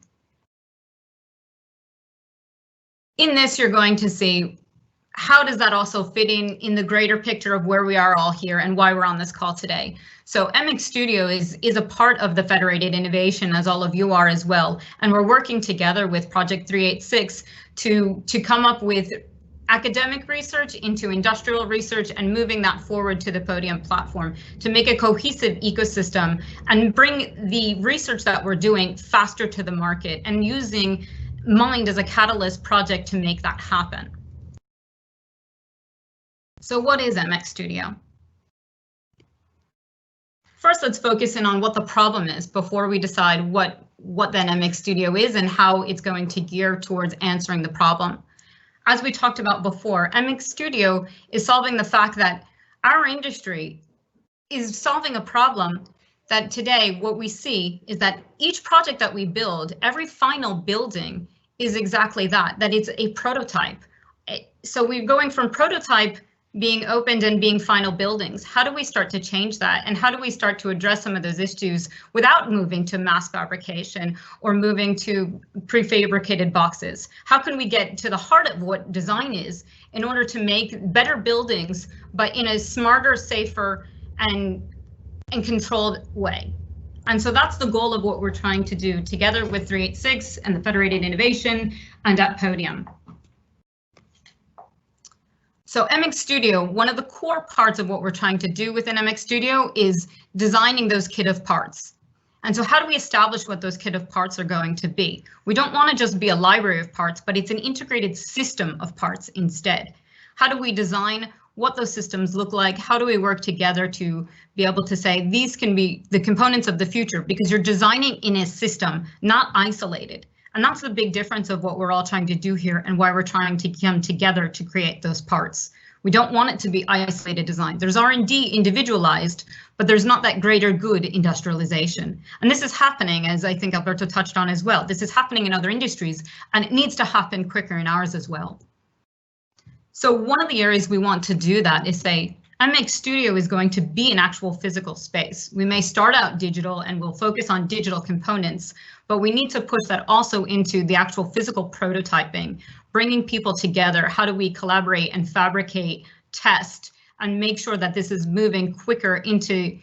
In this, you're going to see how does that also fit in the greater picture of where we are all here and why we're on this call today. So MX Studio is a part of the Federated Innovation, as all of you are as well. And we're working together with Project 386 to come up with academic research into industrial research and moving that forward to the Podium platform to make a cohesive ecosystem and bring the research that we're doing faster to the market and using Mind as a catalyst project to make that happen. So what is MX Studio? First, let's focus in on what the problem is before we decide what then MX Studio is and how it's going to gear towards answering the problem. As we talked about before, MX Studio is solving the fact that our industry is solving a problem that today what we see is that each project that we build, every final building is exactly that it's a prototype. So we're going from prototype being opened and being final buildings. How do we start to change that? And how do we start to address some of those issues without moving to mass fabrication or moving to prefabricated boxes? How can we get to the heart of what design is in order to make better buildings, but in a smarter, safer, and controlled way? And so that's the goal of what we're trying to do together with 386 and the Federated Innovation and at Podium. So MX Studio, one of the core parts of what we're trying to do within MX Studio is designing those kit of parts. And so how do we establish what those kit of parts are going to be? We don't want to just be a library of parts, but it's an integrated system of parts instead. How do we design what those systems look like? How do we work together to be able to say these can be the components of the future? Because you're designing in a system, not isolated. And that's the big difference of what we're all trying to do here and why we're trying to come together to create those parts. We don't want it to be isolated design. There's R&D individualized, but there's not that greater good industrialization. And this is happening, as I think Alberto touched on as well. This is happening in other industries, and it needs to happen quicker in ours as well. So one of the areas we want to do that is say, MX Studio is going to be an actual physical space. We may start out digital and we'll focus on digital components, but we need to push that also into the actual physical prototyping, bringing people together. How do we collaborate and fabricate, test, and make sure that this is moving quicker into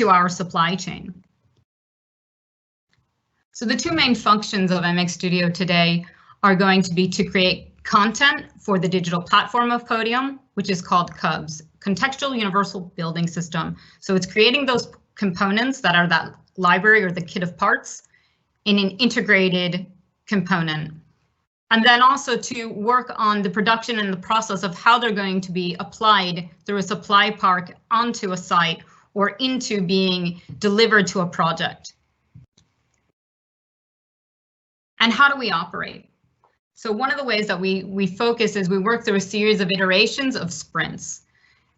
our supply chain? So the two main functions of MX Studio today are going to be to create content for the digital platform of Podium, which is called CUBS, Contextual Universal Building System. So it's creating those components that are that library or the kit of parts in an integrated component. And then also to work on the production and the process of how they're going to be applied through a supply park onto a site or into being delivered to a project. And how do we operate? So one of the ways that we focus is we work through a series of iterations of sprints.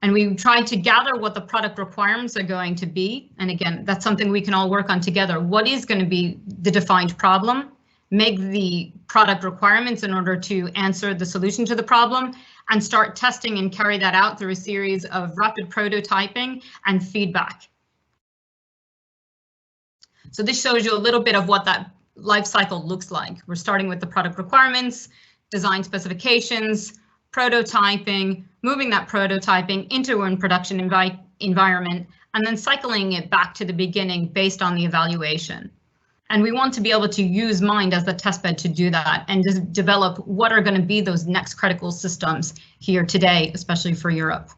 And we try to gather what the product requirements are going to be. And again, that's something we can all work on together. What is going to be the defined problem? Make the product requirements in order to answer the solution to the problem and start testing and carry that out through a series of rapid prototyping and feedback. So this shows you a little bit of what that life cycle looks like. We're starting with the product requirements, design specifications, prototyping, moving that prototyping into an production environment, and then cycling it back to the beginning based on the evaluation. And we want to be able to use Mind as the testbed to do that and just develop what are going to be those next critical systems here today, especially for Europe.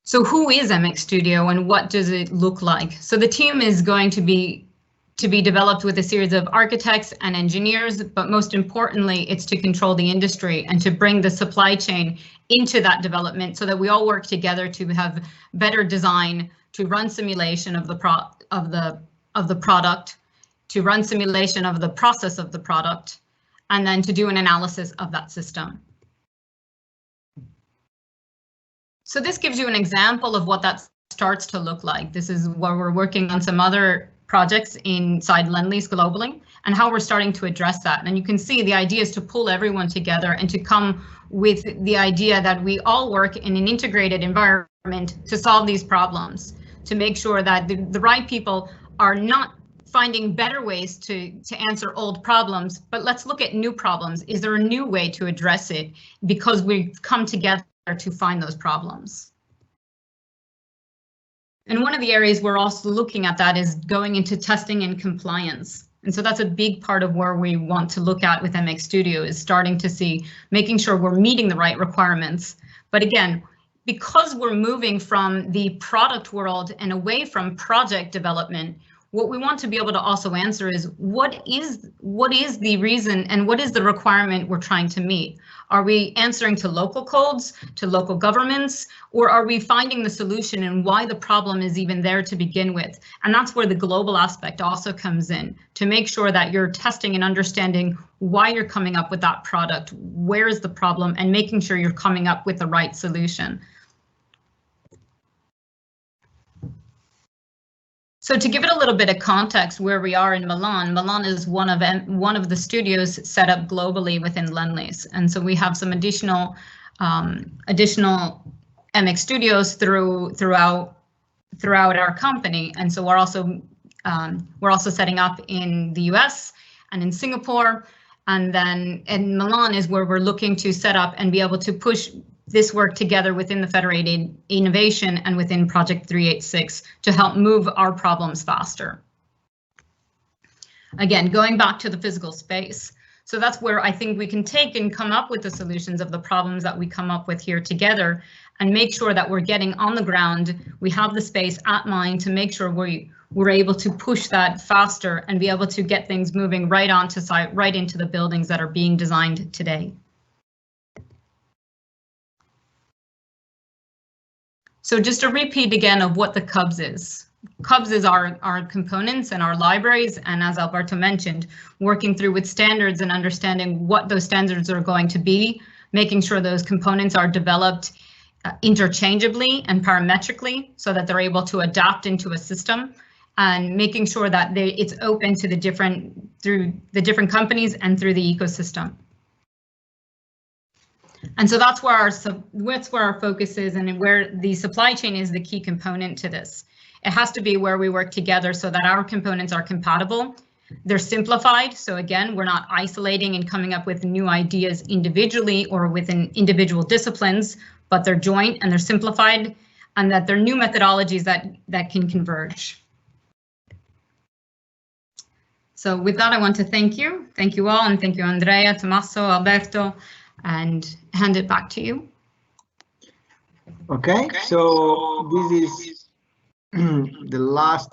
So who is MX Studio and what does it look like? So the team is going to be developed with a series of architects and engineers, but most importantly, it's to control the industry and to bring the supply chain into that development so that we all work together to have better design, to run simulation of the product, to run simulation of the process of the product, and then to do an analysis of that system. So this gives you an example of what that starts to look like. This is where we're working on some other projects inside Lendlease globally and how we're starting to address that. And you can see the idea is to pull everyone together and to come with the idea that we all work in an integrated environment to solve these problems, to make sure that the right people are not finding better ways to answer old problems, but let's look at new problems. Is there a new way to address it because we've come together to find those problems? And one of the areas we're also looking at that is going into testing and compliance. And so that's a big part of where we want to look at with MX Studio is starting to see, making sure we're meeting the right requirements. But again, because we're moving from the product world and away from project development, what we want to be able to also answer is what is the reason and what is the requirement we're trying to meet? Are we answering to local codes, to local governments, or are we finding the solution and why the problem is even there to begin with? And that's where the global aspect also comes in, to make sure that you're testing and understanding why you're coming up with that product, where is the problem, and making sure you're coming up with the right solution. So to give it a little bit of context where we are in Milan, Milan is one of the studios set up globally within Lendlease. And so we have some additional MX studios throughout our company. And so we're also setting up in the US and in Singapore. And then in Milan is where we're looking to set up and be able to push this work together within the Federated Innovation and within Project 386 to help move our problems faster. Again, going back to the physical space. So that's where I think we can take and come up with the solutions of the problems that we come up with here together, and make sure that we're getting on the ground. We have the space at mind to make sure we're able to push that faster and be able to get things moving right onto site, right into the buildings that are being designed today. So just a repeat again of what the CUBS is. CUBS is our components and our libraries, and as Alberto mentioned, working through with standards and understanding what those standards are going to be, making sure those components are developed interchangeably and parametrically so that they're able to adapt into a system, and making sure that it's open to through the different companies and through the ecosystem. And so that's where our focus is, and where the supply chain is the key component to this. It has to be where we work together so that our components are compatible. They're simplified. So again, we're not isolating and coming up with new ideas individually or within individual disciplines, but they're joint and they're simplified, and that they're new methodologies that can converge. So with that, I want to thank you. Thank you all, and thank you, Andrea, Tommaso, Alberto, and hand it back to you. Okay, so this is the last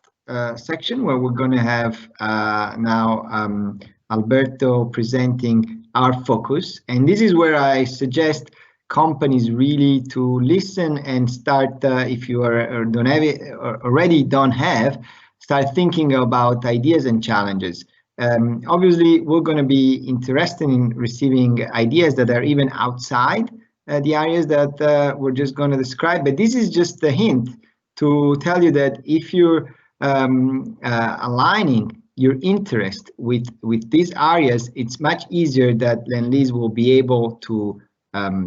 section where we're going to have now Alberto presenting our focus. And this is where I suggest companies really to listen and start, if you are don't have it or already don't have, start thinking about ideas and challenges. Obviously, we're going to be interested in receiving ideas that are even outside the areas that we're just going to describe, but this is just a hint to tell you that if you're aligning your interest with these areas, it's much easier that Lendlease will be able to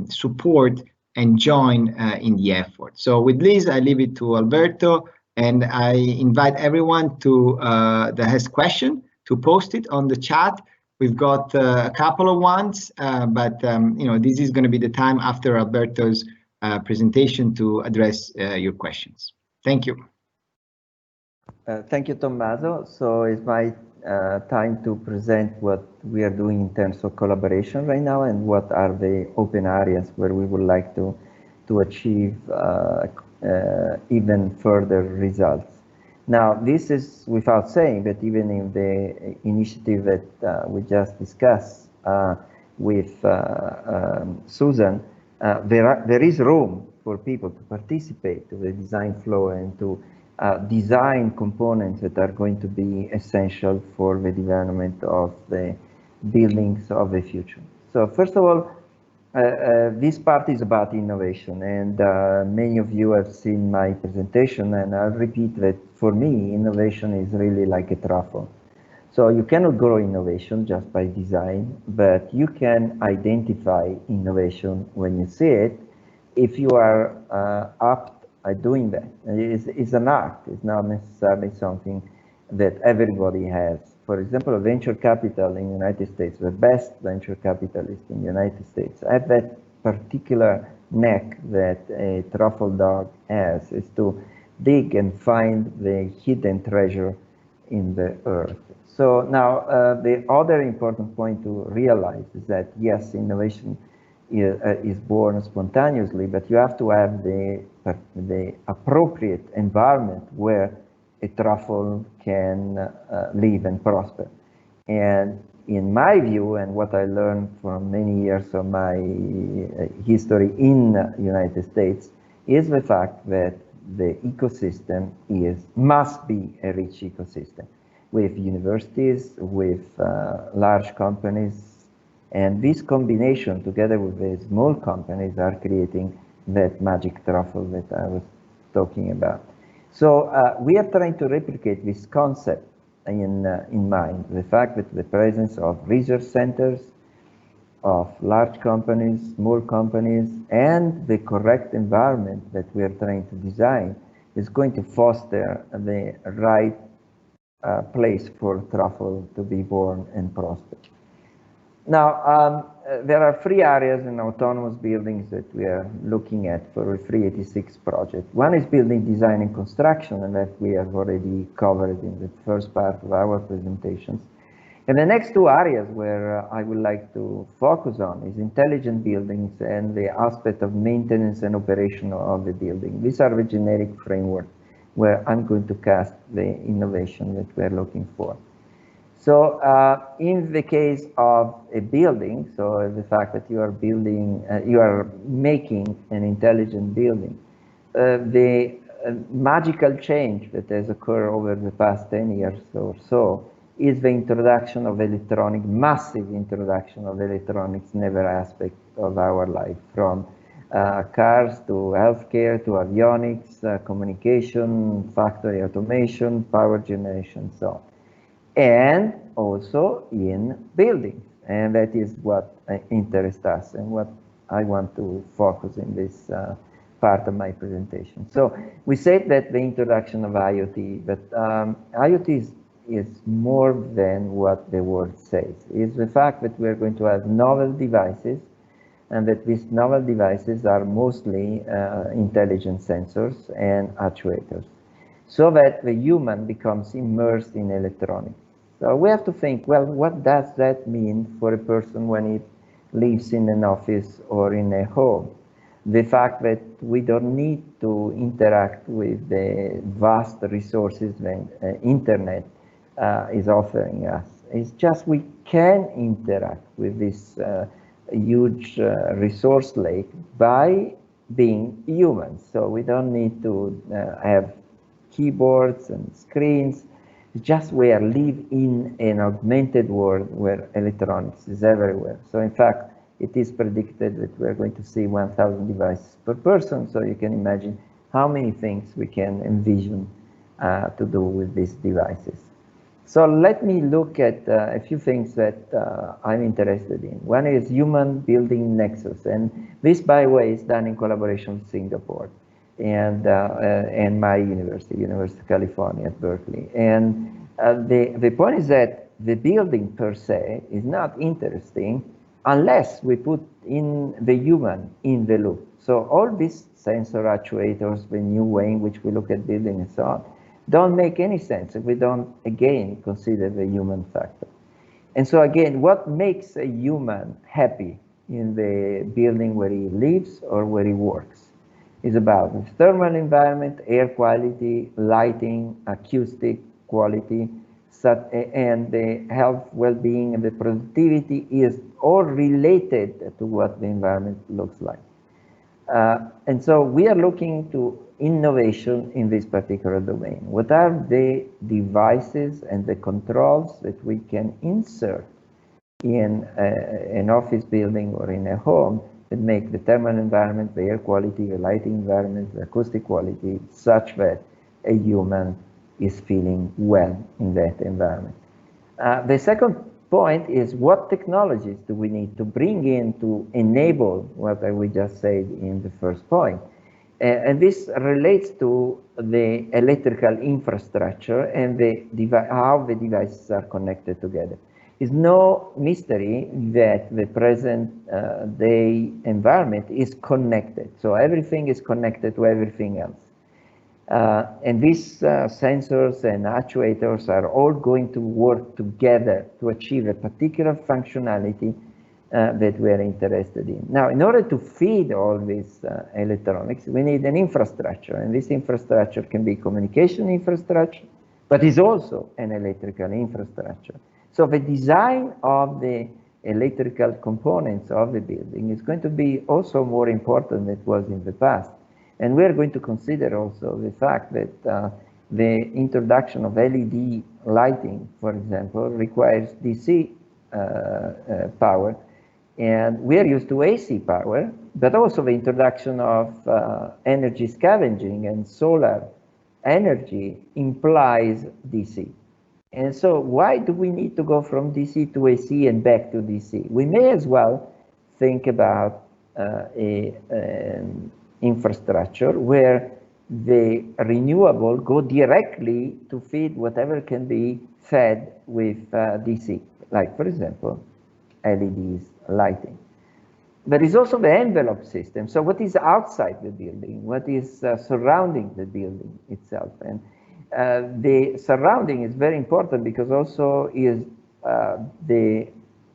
support and join in the effort. So with this, I leave it to Alberto, and I invite everyone to that has question to post it on the chat. We've got a couple of ones, but this is going to be the time after Alberto's presentation to address your questions. Thank you. Thank you, Tommaso. So it's my time to present what we are doing in terms of collaboration right now, and what are the open areas where we would like to achieve even further results. Now, this is without saying that even in the initiative that we just discussed with Susan, there is room for people to participate to the design flow and to design components that are going to be essential for the development of the buildings of the future. So first of all, this part is about innovation, and many of you have seen my presentation, and I'll repeat that for me, innovation is really like a truffle. So you cannot grow innovation just by design, but you can identify innovation when you see it if you are apt at doing that. It's an art. It's not necessarily something that everybody has. For example, venture capital in the United States, the best venture capitalists in the United States have that particular knack that a truffle dog has, is to dig and find the hidden treasure in the earth. So now the other important point to realize is that yes, innovation is born spontaneously, but you have to have the appropriate environment where a truffle can live and prosper. And in my view, and what I learned from many years of my history in the United States, is the fact that the ecosystem must be a rich ecosystem with universities, with large companies, and this combination together with the small companies are creating that magic truffle that I was talking about. So we are trying to replicate this concept in mind, the fact that the presence of research centers, of large companies, small companies, and the correct environment that we are trying to design is going to foster the right place for truffle to be born and prosper. Now, there are 3 areas in autonomous buildings that we are looking at for a 386 project. One is building design and construction, and that we have already covered in the first part of our presentations. And the next two areas where I would like to focus on is intelligent buildings and the aspect of maintenance and operation of the building. These are the generic framework where I'm going to cast the innovation that we're looking for. So in the case of a building, so the fact that you are building, you are making an intelligent building, the magical change that has occurred over the past 10 years or so is the introduction of electronic, massive introduction of electronics in every aspect of our life, from cars to healthcare to avionics, communication, factory automation, power generation, so on. And also in buildings. And that is what interests us and what I want to focus in this part of my presentation. So we said that the introduction of IoT, but IoT is more than what the word says. It's the fact that we're going to have novel devices, and that these novel devices are mostly intelligent sensors and actuators, so that the human becomes immersed in electronics. So we have to think, well, what does that mean for a person when he lives in an office or in a home? The fact that we don't need to interact with the vast resources that internet is offering us. It's just we can interact with this huge resource lake by being humans. So we don't need to have keyboards and screens. It's just we live in an augmented world where electronics is everywhere. So in fact, it is predicted that we're going to see 1,000 devices per person. So you can imagine how many things we can envision to do with these devices. So let me look at a few things that I'm interested in. One is human building nexus. And this, by the way, is done in collaboration with Singapore and my university, University of California at Berkeley. And the point is that the building per se is not interesting unless we put in the human in the loop. So all these sensor actuators, the new way in which we look at building and so on, don't make any sense if we don't, again, consider the human factor. And so again, what makes a human happy in the building where he lives or where he works is about the thermal environment, air quality, lighting, acoustic quality, and the health, well-being, and the productivity is all related to what the environment looks like. And so we are looking to innovation in this particular domain. What are the devices and the controls that we can insert in an office building or in a home that make the thermal environment, the air quality, the lighting environment, the acoustic quality such that a human is feeling well in that environment? The second point is, what technologies do we need to bring in to enable what we just said in the first point? And this relates to the electrical infrastructure and how the devices are connected together. It's no mystery that the present day environment is connected. So everything is connected to everything else. And these sensors and actuators are all going to work together to achieve a particular functionality that we are interested in. Now, in order to feed all these electronics, we need an infrastructure, and this infrastructure can be communication infrastructure, but is also an electrical infrastructure. So the design of the electrical components of the building is going to be also more important than it was in the past. And we're going to consider also the fact that the introduction of LED lighting, for example, requires DC power. And we are used to AC power, but also the introduction of energy scavenging and solar energy implies DC. And so why do we need to go from DC to AC and back to DC? We may as well think about an infrastructure where the renewable go directly to feed whatever can be fed with DC, like, for example, LEDs lighting. There is also the envelope system. So what is outside the building? What is surrounding the building itself? And the surrounding is very important because also is the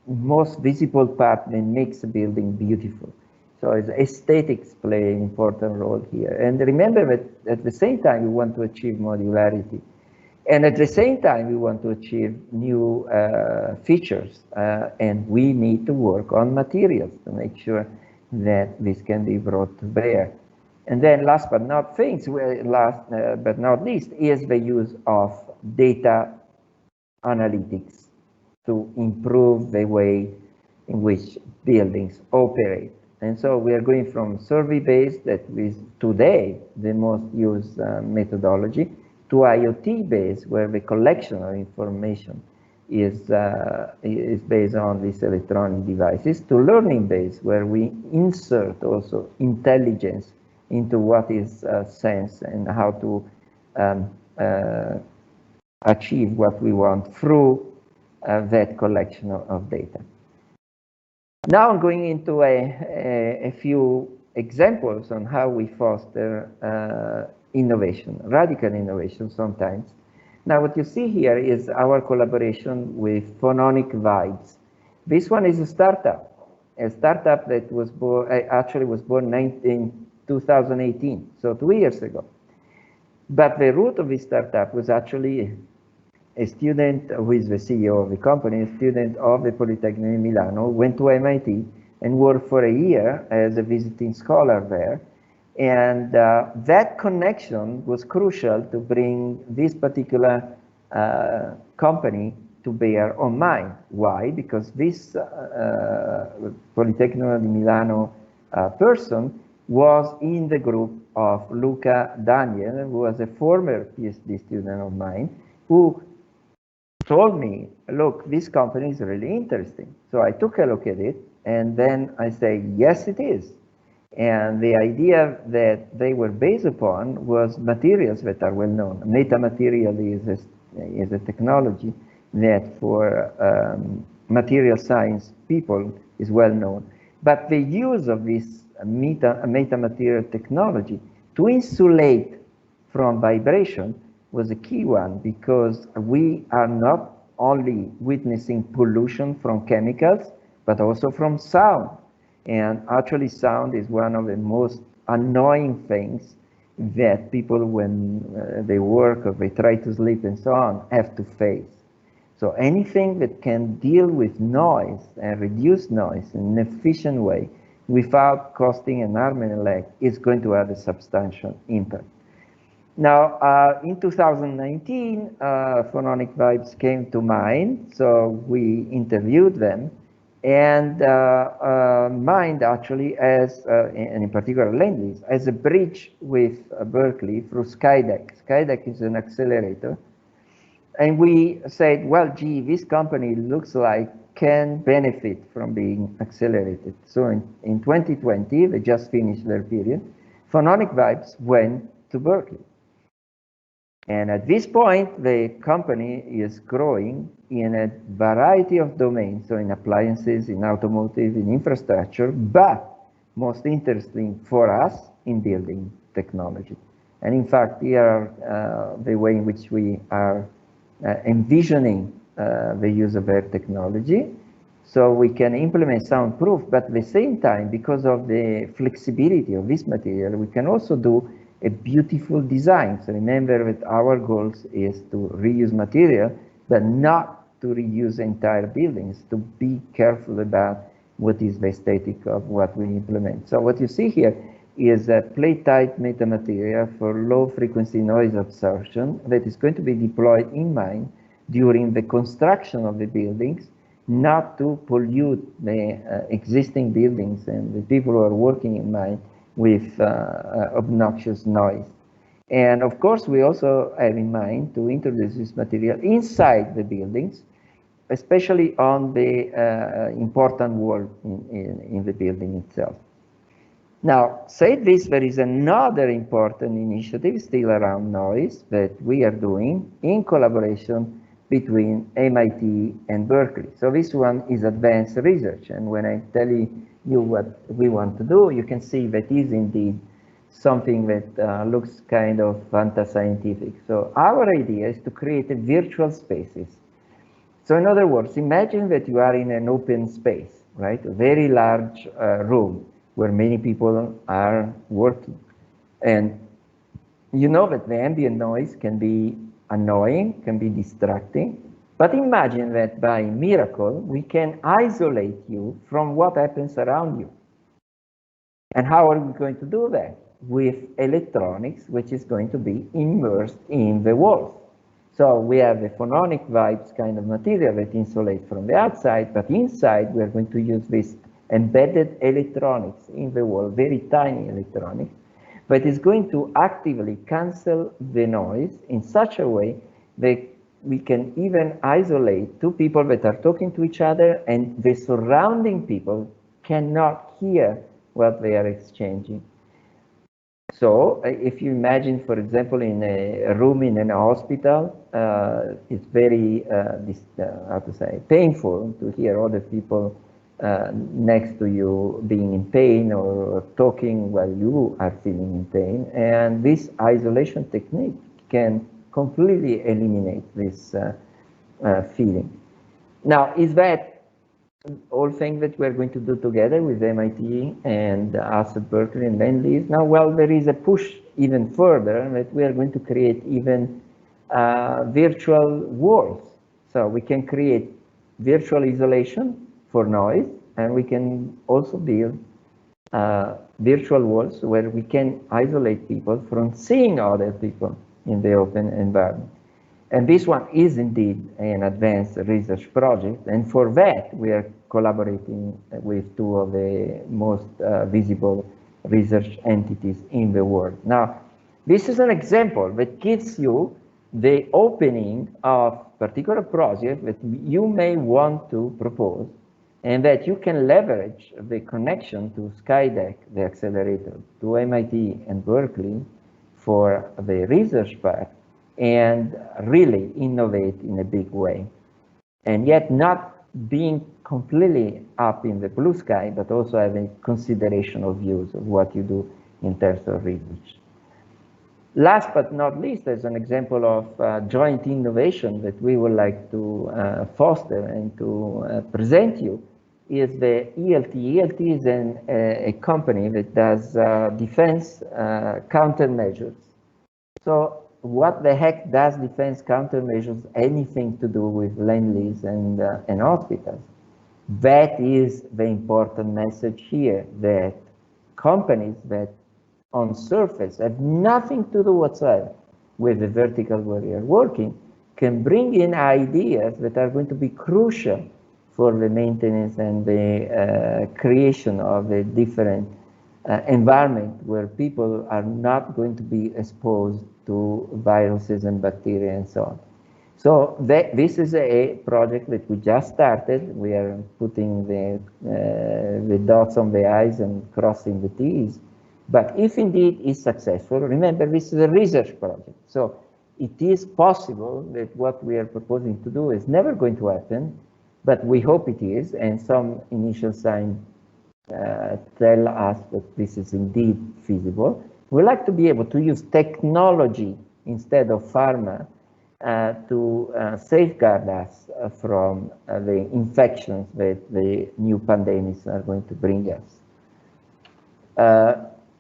most visible part that makes a building beautiful. So aesthetics play an important role here. And remember that at the same time, we want to achieve modularity. And at the same time, we want to achieve new features. And we need to work on materials to make sure that this can be brought to bear. And then last but not least is the use of data analytics to improve the way in which buildings operate. And so we are going from survey-based, that is today the most used methodology, to IoT-based, where the collection of information is based on these electronic devices, to learning-based, where we insert also intelligence into what is sense and how to achieve what we want through that collection of data. Now I'm going into a few examples on how we foster innovation, radical innovation sometimes. Now what you see here is our collaboration with Phononic Vibes. This one is a startup that was born, actually was born in 2018, so 2 years ago. But the root of this startup was actually a student who is the CEO of the company, a student of the Polytechnic in Milano, went to MIT and worked for a year as a visiting scholar there. And that connection was crucial to bring this particular company to bear on mine. Why? Because this Polytechnic di Milano person was in the group of Luca Daniel, who was a former PhD student of mine, who told me, look, this company is really interesting. So I took a look at it, and then I say, yes, it is. And the idea that they were based upon was materials that are well known. Metamaterial is a technology that for material science people is well known. But the use of this metamaterial technology to insulate from vibration was a key one, because we are not only witnessing pollution from chemicals, but also from sound. And actually sound is one of the most annoying things that people, when they work or they try to sleep and so on, have to face. So anything that can deal with noise and reduce noise in an efficient way without costing an arm and a leg is going to have a substantial impact. Now, in 2019, Phononic Vibes came to mind, so we interviewed them, and Mind actually as, and in particular Lendlease, as a bridge with Berkeley through Skydeck. Skydeck is an accelerator. And we said, well, gee, this company looks like can benefit from being accelerated. So in 2020, they just finished their period, Phononic Vibes went to Berkeley. And at this point, the company is growing in a variety of domains, so in appliances, in automotive, in infrastructure, but most interesting for us, in building technology. And in fact, here are the way in which we are envisioning the use of air technology. So we can implement soundproof, but at the same time, because of the flexibility of this material, we can also do a beautiful design. So remember that our goals is to reuse material, but not to reuse entire buildings, to be careful about what is the aesthetic of what we implement. So what you see here is a plate-type metamaterial for low-frequency noise absorption that is going to be deployed in mine during the construction of the buildings, not to pollute the existing buildings and the people who are working in mine with obnoxious noise. And of course, we also have in mind to introduce this material inside the buildings, especially on the important wall in the building itself. Now, said this, there is another important initiative still around noise that we are doing in collaboration between MIT and Berkeley. So this one is advanced research, and when I tell you what we want to do, you can see that is indeed something that looks kind of fantascientific. So our idea is to create a virtual spaces So in other words, imagine that you are in an open space, right? A very large room where many people are working. And you know that the ambient noise can be annoying, can be distracting, but imagine that by miracle, we can isolate you from what happens around you. And how are we going to do that? With electronics, which is going to be immersed in the walls. So we have the phononic vibes kind of material that insulates from the outside, but inside we are going to use this embedded electronics in the wall, very tiny electronics, but it's going to actively cancel the noise in such a way that we can even isolate two people that are talking to each other and the surrounding people cannot hear what they are exchanging. So if you imagine, for example, in a room in a hospital, it's very, how to say, painful to hear other people next to you being in pain or talking while you are feeling in pain. And this isolation technique can completely eliminate this feeling. Now, is that all things that we're going to do together with MIT and us at Berkeley and Lendlease? Now, well, there is a push even further that we are going to create even virtual walls. So we can create virtual isolation for noise, and we can also build virtual walls where we can isolate people from seeing other people in the open environment. And this one is indeed an advanced research project, and for that we are collaborating with two of the most visible research entities in the world. Now, this is an example that gives you the opening of particular project that you may want to propose, and that you can leverage the connection to Skydeck, the accelerator, to MIT and Berkeley for the research part, and really innovate in a big way. And yet not being completely up in the blue sky, but also having consideration of views of what you do in terms of research. Last but not least, as an example of joint innovation that we would like to foster and to present you is the ELT. ELT is a company that does defense countermeasures. So what the heck does defense countermeasures anything to do with Lendlease and hospitals? That is the important message here, that companies that on surface have nothing to do whatsoever with the vertical where you're working can bring in ideas that are going to be crucial for the maintenance and the creation of a different environment where people are not going to be exposed to viruses and bacteria and so on. So this is a project that we just started. We are putting the dots on the I's and crossing the T's. But if indeed it's successful, remember this is a research project. So it is possible that what we are proposing to do is never going to happen, but we hope it is, and some initial signs tell us that this is indeed feasible. We like to be able to use technology instead of pharma to safeguard us from the infections that the new pandemics are going to bring us.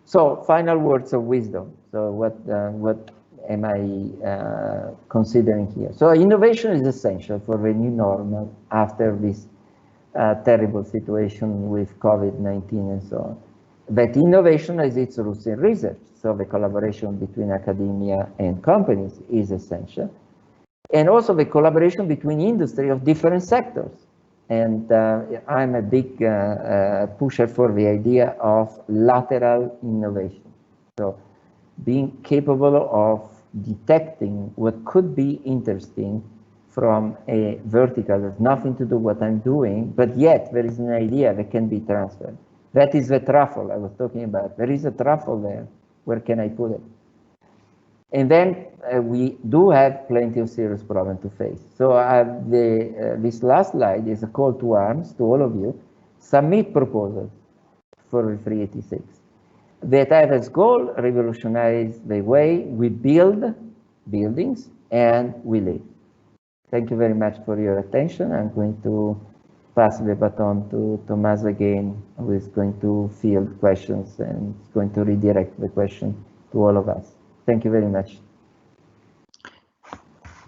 So final words of wisdom. So what am I considering here? So innovation is essential for the new normal after this terrible situation with COVID-19 and so on. But innovation has its roots in research. So the collaboration between academia and companies is essential. And also the collaboration between industry of different sectors. And I'm a big pusher for the idea of lateral innovation. So being capable of detecting what could be interesting from a vertical that has nothing to do with what I'm doing, but yet there is an idea that can be transferred. That is the truffle I was talking about. There is a truffle there. Where can I put it? And then we do have plenty of serious problems to face. So this last slide is a call to arms to all of you. Submit proposals for the 386 that have as goal revolutionize the way we build buildings and we live. Thank you very much for your attention. I'm going to pass the baton to Tommaso again, who is going to field questions and is going to redirect the question to all of us. Thank you very much.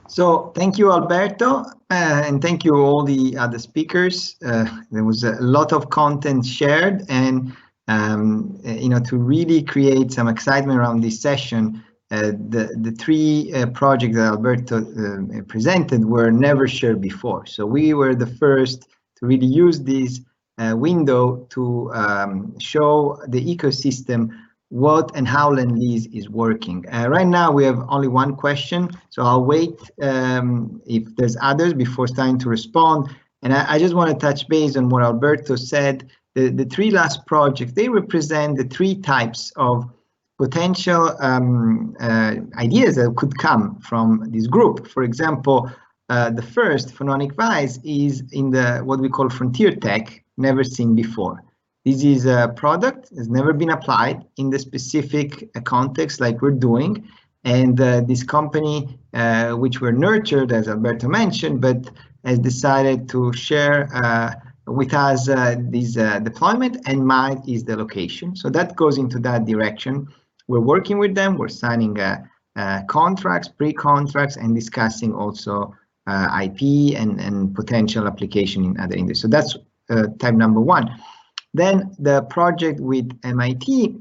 So thank you, Alberto, and thank you all the other speakers. There was a lot of content shared, and to really create some excitement around this session, the three projects that Alberto presented were never shared before. So we were the first to really use this window to show the ecosystem what and how Lendlease is working. Right now we have only one question, so I'll wait if there's others before starting to respond. And I just want to touch base on what Alberto said. The three last projects, they represent the three types of potential ideas that could come from this group. For example, the first, Phononic Vice, is in the what we call frontier tech, never seen before. This is a product that has never been applied in the specific context like we're doing. And this company, which were nurtured, as Alberto mentioned, but has decided to share with us this deployment, and mine is the location. So that goes into that direction. We're working with them. We're signing contracts, pre-contracts, and discussing also IP and potential application in other industries. So that's type number one. Then the project with MIT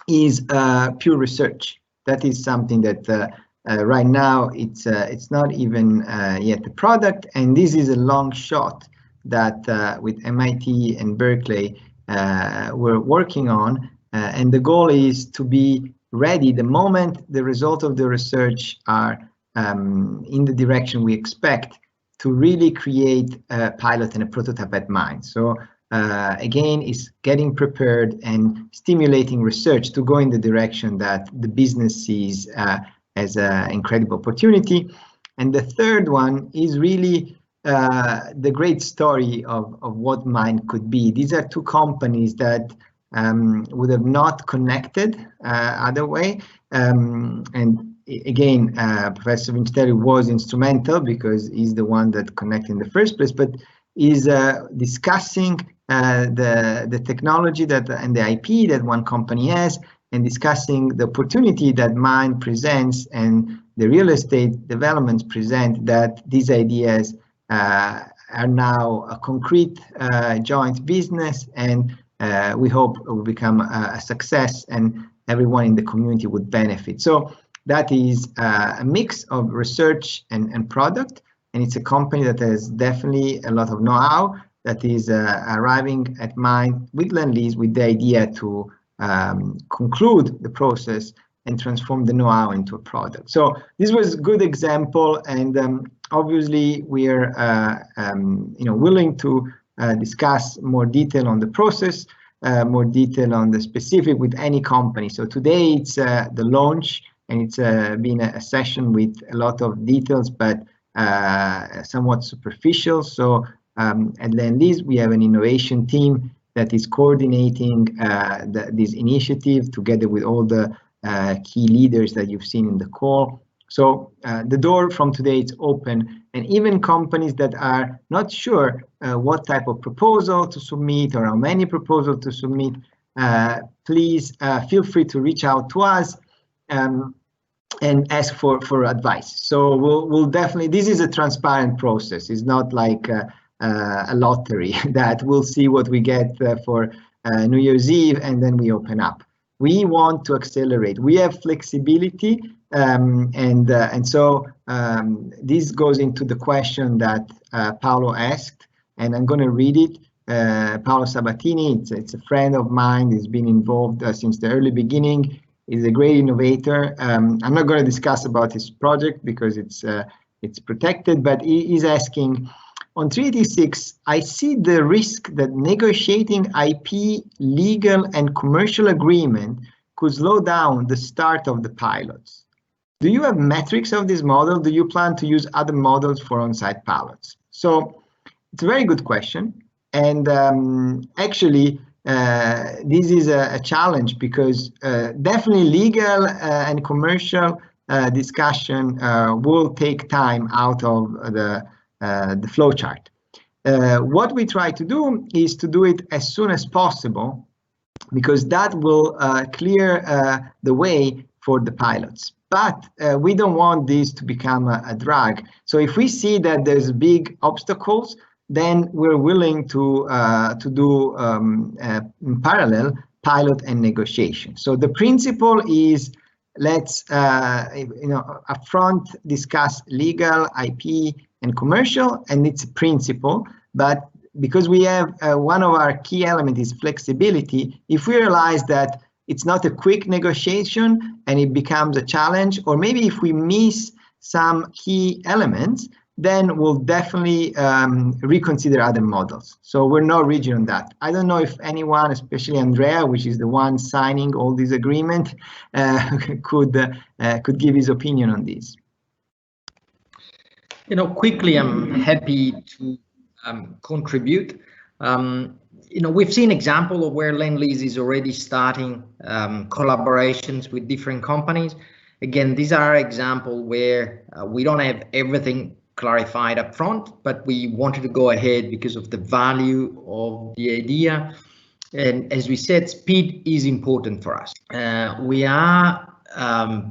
is pure research. That is something that right now it's not even yet a product, and this is a long shot that with MIT and Berkeley we're working on, and the goal is to be ready the moment the result of the research are in the direction we expect to really create a pilot and a prototype at mine. So again, is getting prepared and stimulating research to go in the direction that the business sees as an incredible opportunity. And the third one is really the great story of what mine could be. These are two companies that would have not connected other way. And again, Professor Vincitelli was instrumental because he's the one that connected in the first place, but is discussing the technology that and the IP that one company has, and discussing the opportunity that mine presents and the real estate developments present, that these ideas are now a concrete joint business, and we hope it will become a success and everyone in the community would benefit. So that is a mix of research and product, and it's a company that has definitely a lot of know-how that is arriving at mine with Lendlease with the idea to conclude the process and transform the know-how into a product. So this was a good example, and obviously we are willing to discuss more detail on the process, more detail on the specific with any company. So today it's the launch, and it's been a session with a lot of details, but somewhat superficial. So at Lendlease, we have an innovation team that is coordinating this initiative together with all the key leaders that you've seen in the call. So the door from today is open, and even companies that are not sure what type of proposal to submit or how many proposals to submit, please feel free to reach out to us and ask for advice. So we'll definitely, this is a transparent process. It's not like a lottery that we'll see what we get for New Year's Eve and then we open up. We want to accelerate. We have flexibility, and so this goes into the question that Paolo asked, and I'm going to read it. Paolo Sabatini, it's a friend of mine. He's been involved since the early beginning. He's a great innovator. I'm not going to discuss about his project because it's protected, but he's asking, on 386, I see the risk that negotiating IP, legal and commercial agreement could slow down the start of the pilots. Do you have metrics of this model? Do you plan to use other models for on-site pilots? So it's a very good question. And actually, this is a challenge because definitely legal and commercial discussion will take time out of the flowchart. What we try to do is to do it as soon as possible, because that will clear the way for the pilots. But we don't want this to become a drag. So if we see that there's big obstacles, then we're willing to do in parallel pilot and negotiation. So the principle is, let's upfront discuss legal, IP, and commercial, and it's a principle. But because we have one of our key elements is flexibility, if we realize that it's not a quick negotiation and it becomes a challenge, or maybe if we miss some key elements, then we'll definitely reconsider other models. So we're not rigid on that. I don't know if anyone, especially Andrea, which is the one signing all this agreement, could give his opinion on this. Quickly, I'm happy to contribute. We've seen example of where Lendlease is already starting collaborations with different companies. Again, these are examples where we don't have everything clarified up front, but we wanted to go ahead because of the value of the idea. And as we said, speed is important for us. We are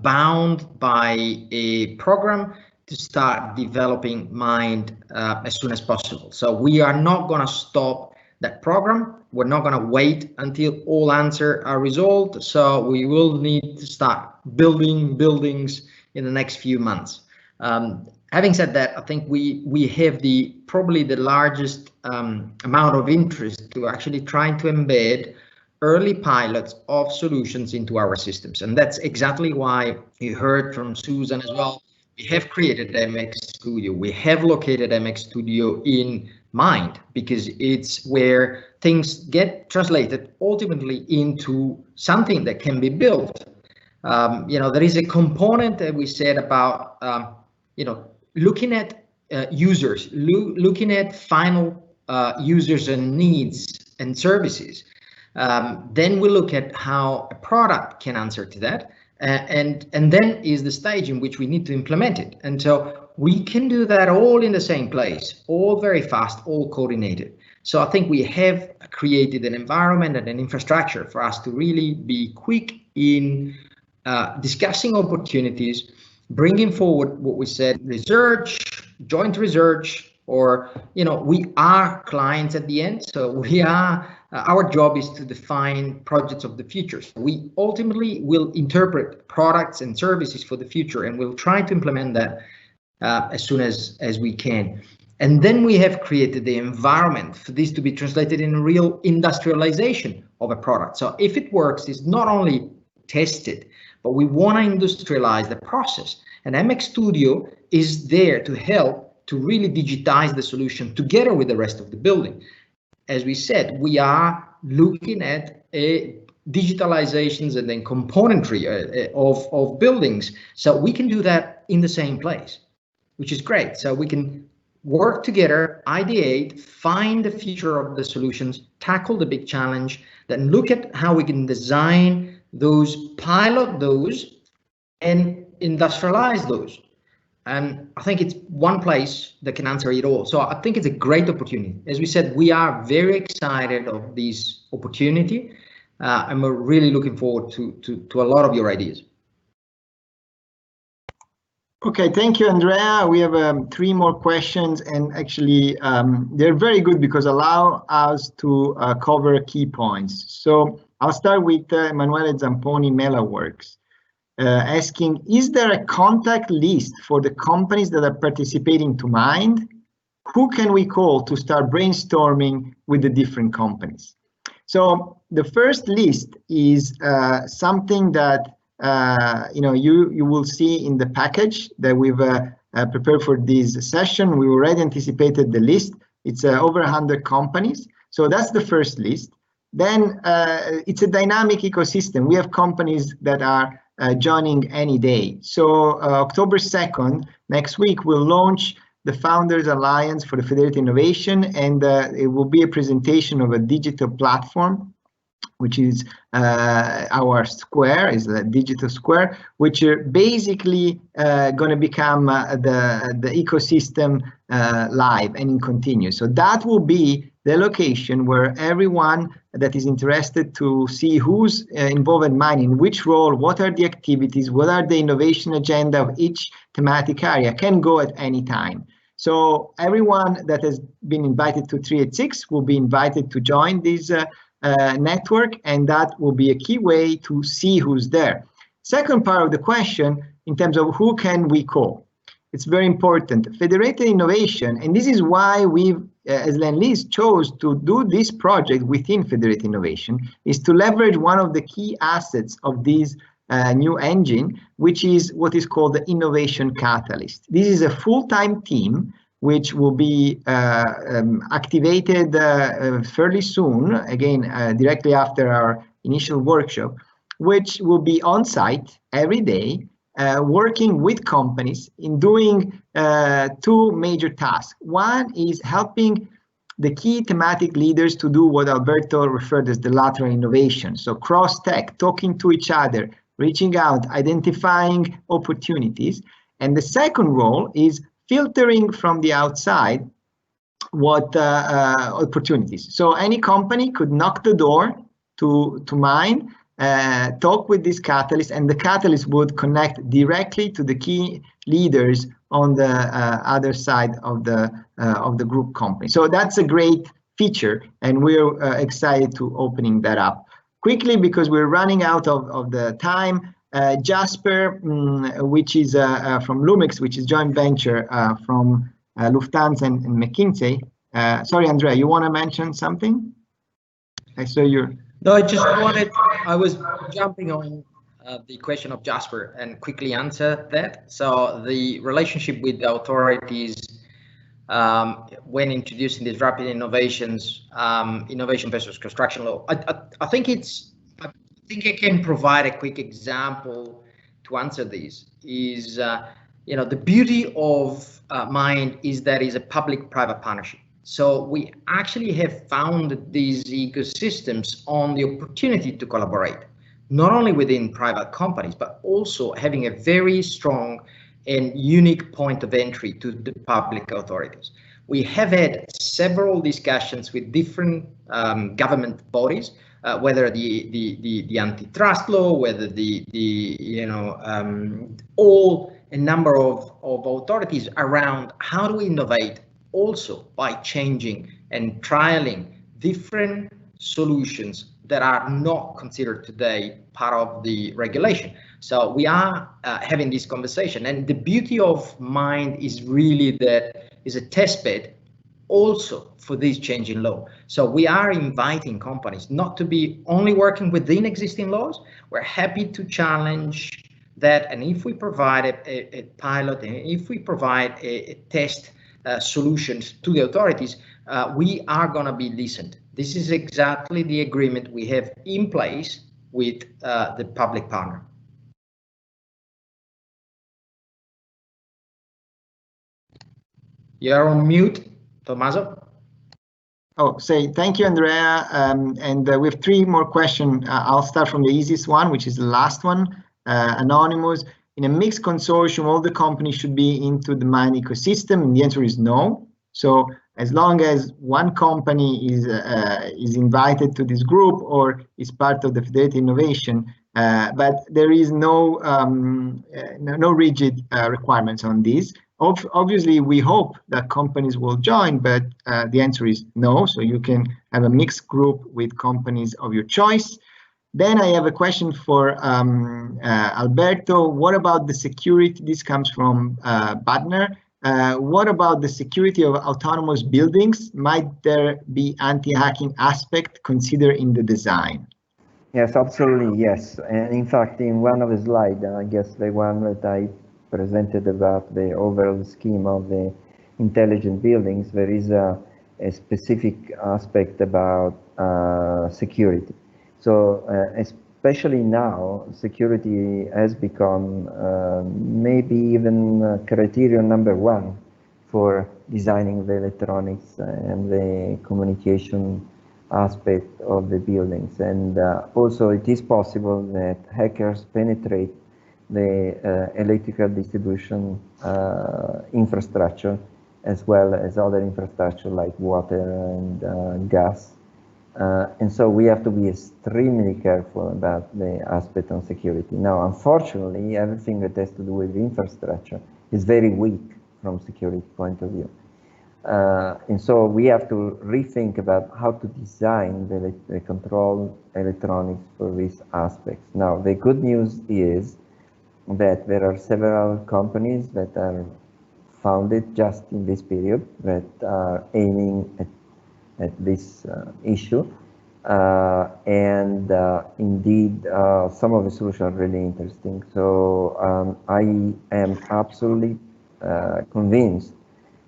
bound by a program to start developing Mind as soon as possible. So we are not going to stop that program. We're not going to wait until all answers are resolved. So we will need to start building buildings in the next few months. Having said that, I think we have probably the largest amount of interest to actually trying to embed early pilots of solutions into our systems. And that's exactly why you heard from Susan as well. We have created MX Studio. We have located MX Studio in Mind, because it's where things get translated ultimately into something that can be built. There is a component that we said about, looking at users, looking at final users and needs and services. Then we look at how a product can answer to that. And then is the stage in which we need to implement it. And so we can do that all in the same place, all very fast, all coordinated. So I think we have created an environment and an infrastructure for us to really be quick in discussing opportunities, bringing forward what we said, research, joint research, or, we are clients at the end. So we are, our job is to define projects of the future. So we ultimately will interpret products and services for the future, and we'll try to implement that as soon as we can. And then we have created the environment for this to be translated in real industrialization of a product. So if it works, it's not only tested, but we want to industrialize the process. And MX Studio is there to help to really digitize the solution together with the rest of the building. As we said, we are looking at digitalizations and then componentry of buildings. So we can do that in the same place, which is great. So we can work together, ideate, find the future of the solutions, tackle the big challenge, then look at how we can design those, pilot those, and industrialize those. And I think it's one place that can answer it all. So I think it's a great opportunity. As we said, we are very excited of this opportunity, and we're really looking forward to a lot of your ideas. Okay, thank you, Andrea. We have 3 more questions, and actually they're very good because allow us to cover key points. So I'll start with Emanuele Zamponi, MelaWorks. Asking, is there a contact list for the companies that are participating to Mind? Who can we call to start brainstorming with the different companies? So the first list is something that you will see in the package that we've prepared for this session. We already anticipated the list. It's over 100 companies. So that's the first list. Then it's a dynamic ecosystem. We have companies that are joining any day. So October 2nd, next week, we'll launch the Founders Alliance for the Fidelity Innovation, and it will be a presentation of a digital platform which is our square, is a digital square, which are basically going to become the ecosystem live and in continuous. So that will be the location where everyone that is interested to see who's involved in mining, which role, what are the activities, what are the innovation agenda of each thematic area, can go at any time. So everyone that has been invited to 386 will be invited to join this network, and that will be a key way to see who's there. Second part of the question, in terms of who can we call, it's very important. Federated innovation, and this is why we've, as Lendlease, chose to do this project within Federated Innovation, is to leverage one of the key assets of this new engine, which is what is called the Innovation Catalyst. This is a full-time team which will be activated fairly soon, again, directly after our initial workshop, which will be on site every day, working with companies in doing two major tasks. One is helping the key thematic leaders to do what Alberto referred as the lateral innovation. So cross-tech, talking to each other, reaching out, identifying opportunities. And the second role is filtering from the outside what opportunities. So any company could knock the door to mine, talk with this catalyst, and the catalyst would connect directly to the key leaders on the other side of the group company. So that's a great feature, and we're excited to opening that up quickly because we're running out of the time. Jasper, which is from Lumix, which is joint venture from Lufthansa and McKinsey. Sorry, Andrea, you want to mention something? I saw your. No, I was jumping on the question of Jasper and quickly answer that. So the relationship with the authorities when introducing these rapid innovations, innovation versus construction law, I think I can provide a quick example to answer this. Is the beauty of MIND is that it's a public-private partnership. So we actually have found these ecosystems on the opportunity to collaborate, not only within private companies, but also having a very strong and unique point of entry to the public authorities. We have had several discussions with different government bodies, whether the antitrust law, whether all a number of authorities around how do we innovate also by changing and trialing different solutions that are not considered today part of the regulation. So we are having this conversation, and the beauty of MIND is really that is a test bed also for this change in law. So we are inviting companies not to be only working within existing laws. We're happy to challenge that, and if we provide a pilot, and if we provide a test solutions to the authorities, we are going to be listened. This is exactly the agreement we have in place with the public partner. You're on mute, Tommaso. Oh, say thank you, Andrea. And we have three more questions. I'll start from the easiest one, which is the last one. Anonymous. In a mixed consortium, all the companies should be into the MIND ecosystem, and the answer is no. So as long as one company is invited to this group or is part of the Federated Innovation, but there is no rigid requirements on this. Obviously, we hope that companies will join, but the answer is no. So you can have a mixed group with companies of your choice. Then I have a question for Alberto. What about the security? This comes from Badner. What about the security of autonomous buildings? Might there be anti-hacking aspect considered in the design? Yes, absolutely, yes. And in fact, in one of the slides, I guess the one that I presented about the overall scheme of the intelligent buildings, there is a specific aspect about security. So especially now, security has become maybe even criterion number one for designing the electronics and the communication aspect of the buildings. And also it is possible that hackers penetrate the electrical distribution infrastructure, as well as other infrastructure like water and gas. And so we have to be extremely careful about the aspect on security. Now, unfortunately, everything that has to do with infrastructure is very weak from security point of view. And so we have to rethink about how to design the control electronics for these aspects. Now, the good news is that there are several companies that are founded just in this period that are aiming at this issue. Indeed, some of the solutions are really interesting. So I am absolutely convinced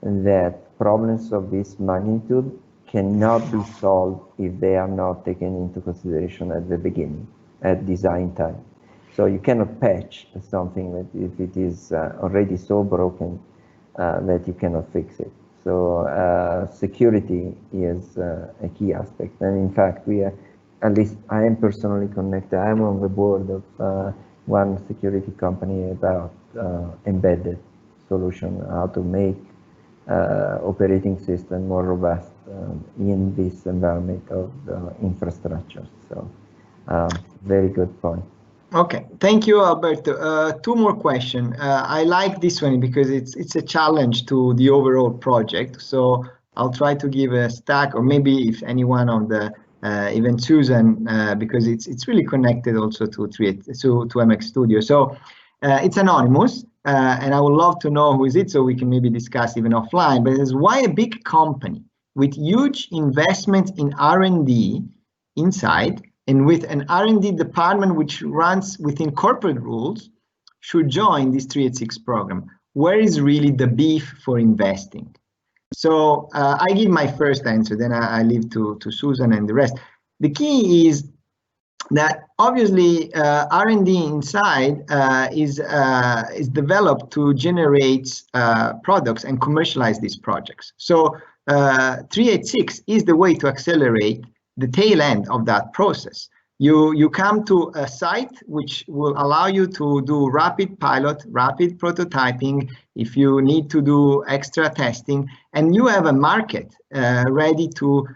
that problems of this magnitude cannot be solved if they are not taken into consideration at the beginning, at design time. So you cannot patch something that if it is already so broken that you cannot fix it. So security is a key aspect. And in fact, we are, at least I am personally connected. I'm on the board of one security company about embedded solution, how to make operating system more robust in this environment of infrastructure. So very good point. Okay, thank you, Alberto. Two more questions. I like this one because it's a challenge to the overall project. So I'll try to give a stack, or maybe if anyone on the even Susan, because it's really connected also to MX Studio. So it's anonymous, and I would love to know who is it, so we can maybe discuss even offline. But it's why a big company with huge investment in R&D inside, and with an R&D department which runs within corporate rules, should join this 386 program? Where is really the beef for investing? So I give my first answer, then I leave to Susan and the rest. The key is that obviously R&D inside is developed to generate products and commercialize these projects. So 386 is the way to accelerate the tail end of that process. You come to a site which will allow you to do rapid pilot, rapid prototyping, if you need to do extra testing, and you have a market ready to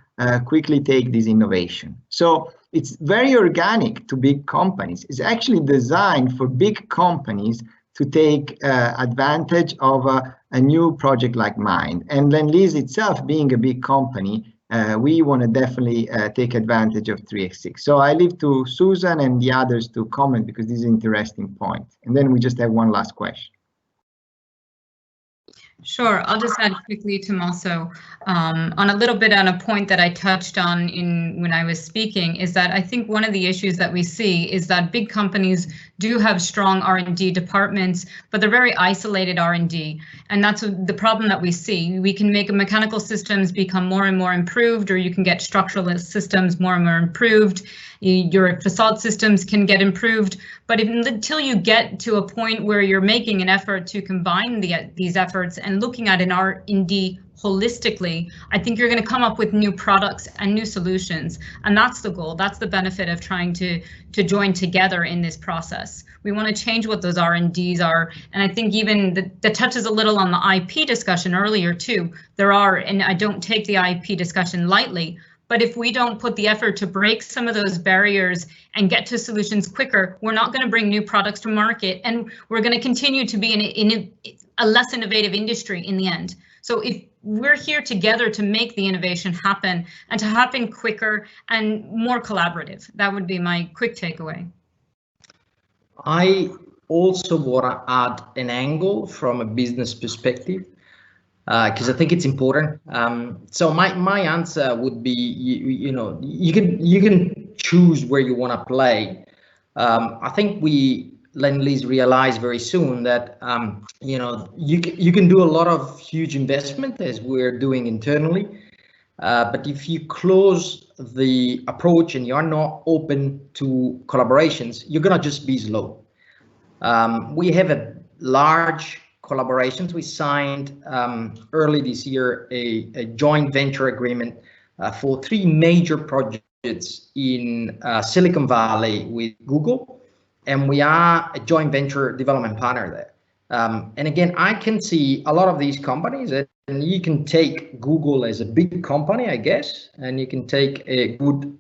quickly take this innovation. So it's very organic to big companies. It's actually designed for big companies to take advantage of a new project like mine. And Lendlease itself, being a big company, we want to definitely take advantage of 386. So I leave to Susan and the others to comment, because this is an interesting point. And then we just have one last question. Sure, I'll just add quickly, Tommaso, on a little bit on a point that I touched on when I was speaking, is that I think one of the issues that we see is that big companies do have strong R&D departments, but they're very isolated R&D. And that's the problem that we see. We can make mechanical systems become more and more improved, or you can get structural systems more and more improved. Your facade systems can get improved, but until you get to a point where you're making an effort to combine these efforts and looking at an R&D holistically, I think you're going to come up with new products and new solutions. And that's the goal. That's the benefit of trying to join together in this process. We want to change what those R&Ds are. And I think even that touches a little on the IP discussion earlier too. There are, and I don't take the IP discussion lightly, but if we don't put the effort to break some of those barriers and get to solutions quicker, we're not going to bring new products to market, and we're going to continue to be in a less innovative industry in the end. So if we're here together to make the innovation happen, and to happen quicker and more collaborative, that would be my quick takeaway. I also want to add an angle from a business perspective, because I think it's important. So my answer would be, you know, you can choose where you want to play. I think Lendlease realized very soon that you know, you can do a lot of huge investment as we're doing internally, but if you close the approach and you're not open to collaborations, you're gonna just be slow. We have a large collaborations. We signed early this year a joint venture agreement for 3 major projects in Silicon Valley with Google, and we are a joint venture development partner there. And again, I can see a lot of these companies, and you can take Google as a big company, I guess, and you can take a good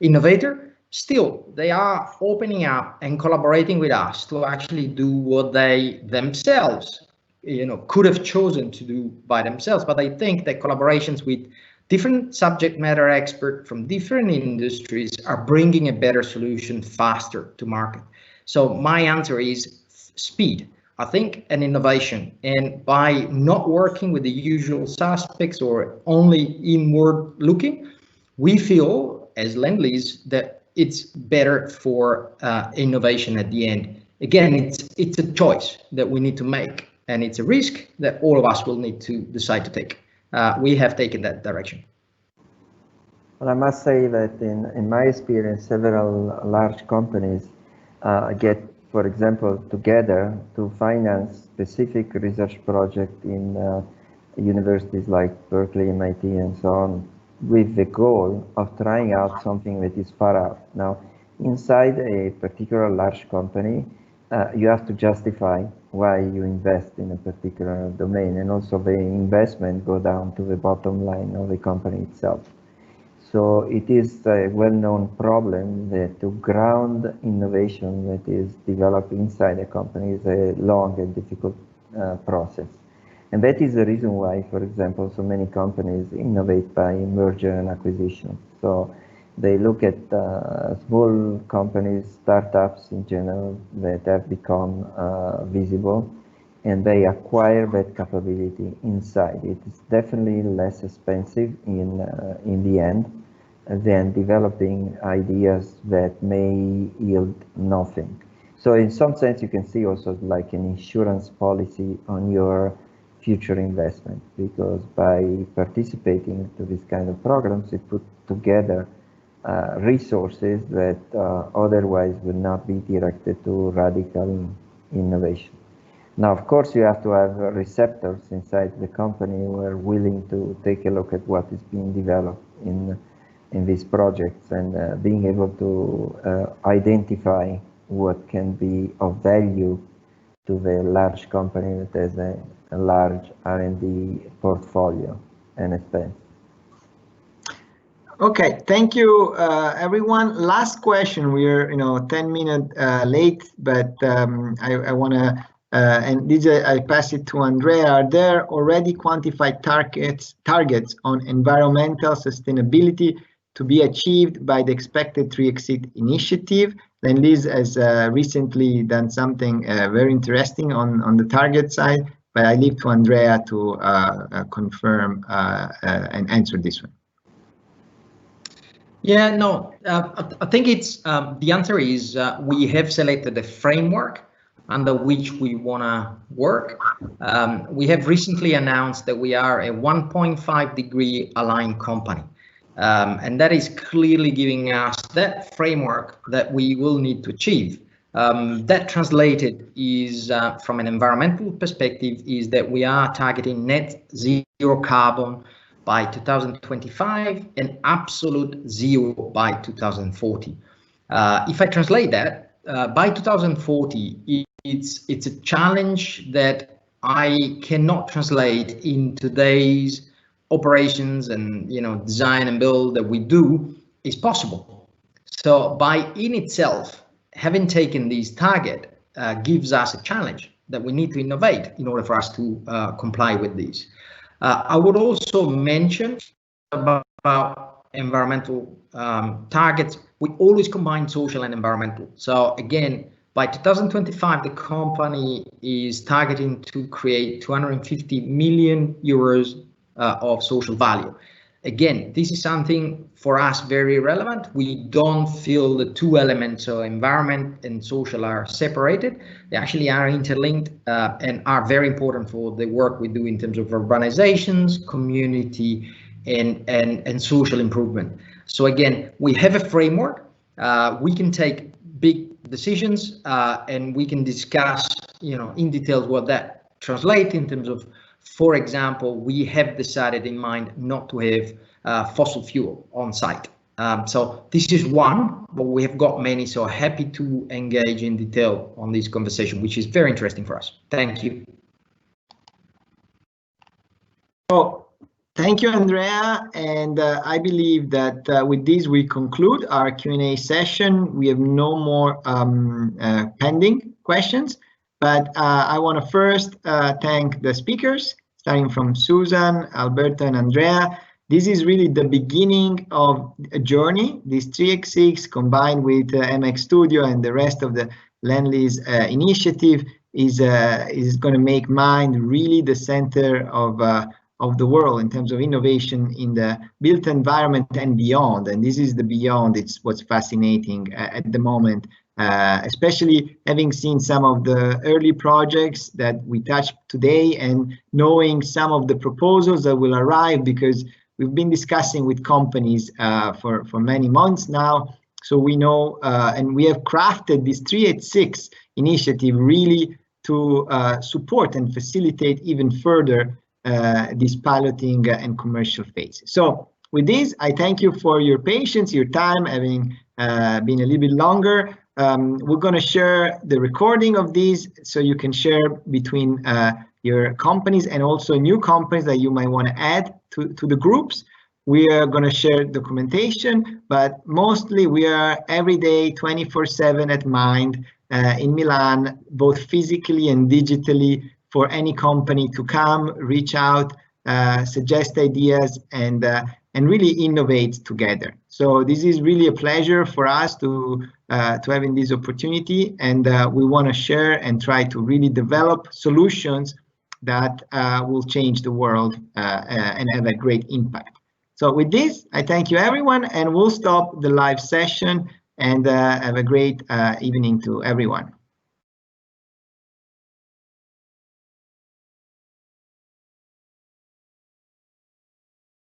innovator. Still, they are opening up and collaborating with us to actually do what they themselves, could have chosen to do by themselves. But I think that collaborations with different subject matter experts from different industries are bringing a better solution faster to market. So my answer is speed, I think, and innovation. And by not working with the usual suspects or only inward looking, we feel as Lendlease that it's better for innovation at the end. Again, it's a choice that we need to make, and it's a risk that all of us will need to decide to take. We have taken that direction. Well, I must say that in my experience, several large companies get, for example, together to finance specific research project in universities like Berkeley, MIT, and so on, with the goal of trying out something that is far out. Now, inside a particular large company, you have to justify why you invest in a particular domain, and also the investment go down to the bottom line of the company itself. So it is a well-known problem that to ground innovation that is developed inside a company is a long and difficult process. And that is the reason why, for example, so many companies innovate by merger and acquisition. So they look at small companies, startups in general, that have become visible, and they acquire that capability inside. It is definitely less expensive in the end than developing ideas that may yield nothing. So in some sense, you can see also like an insurance policy on your future investment, because by participating to this kind of programs, it put together resources that otherwise would not be directed to radical innovation. Now, of course, you have to have receptors inside the company who are willing to take a look at what is being developed in these projects, and being able to identify what can be of value to the large company that has a large R&D portfolio and expense. Okay, thank you, everyone. Last question. We're 10 minutes late, but I want to, and this I pass it to Andrea. Are there already quantified targets on environmental sustainability to be achieved by the expected 3Exit initiative? Lendlease has recently done something very interesting on the target side, but I leave to Andrea to confirm and answer this one. Yeah, no, I think it's the answer is we have selected a framework under which we want to work. We have recently announced that we are a 1.5 degree aligned company. And that is clearly giving us that framework that we will need to achieve. That translated is from an environmental perspective is that we are targeting net zero carbon by 2025 and absolute zero by 2040. If I translate that, by 2040, it's a challenge that I cannot translate in today's operations and design and build that we do is possible. So by in itself, having taken this target gives us a challenge that we need to innovate in order for us to comply with these. I would also mention about environmental targets. We always combine social and environmental. So again, by 2025, the company is targeting to create 250 million euros of social value. Again, this is something for us very relevant. We don't feel the two elements, so environment and social, are separated. They actually are interlinked and are very important for the work we do in terms of urbanizations, community, and social improvement. So again, we have a framework. We can take big decisions and we can discuss, in detail what that translates in terms of. For example, we have decided in mind not to have fossil fuel on site. So this is one, but we have got many, so happy to engage in detail on this conversation, which is very interesting for us. Thank you. Oh, thank you, Andrea. And I believe that with this, we conclude our Q&A session. We have no more pending questions, but I want to first thank the speakers, starting from Susan, Alberto, and Andrea. This is really the beginning of a journey. This 3x6 combined with MX Studio and the rest of the Lendlease initiative is going to make Mind really the center of the world in terms of innovation in the built environment and beyond. And this is the beyond. It's what's fascinating at the moment, especially having seen some of the early projects that we touched today and knowing some of the proposals that will arrive, because we've been discussing with companies for many months now. So we know, and we have crafted this 386 initiative really to support and facilitate even further this piloting and commercial phase. So with this, I thank you for your patience, your time, having been a little bit longer. We're going to share the recording of these so you can share between your companies and also new companies that you might want to add to the groups. We are going to share documentation, but mostly we are every day 24/7 at Mind in Milan, both physically and digitally, for any company to come, reach out, suggest ideas, and really innovate together. So this is really a pleasure for us to having this opportunity, and we want to share and try to really develop solutions that will change the world and have a great impact. So with this, I thank you everyone, and we'll stop the live session, and have a great evening to everyone.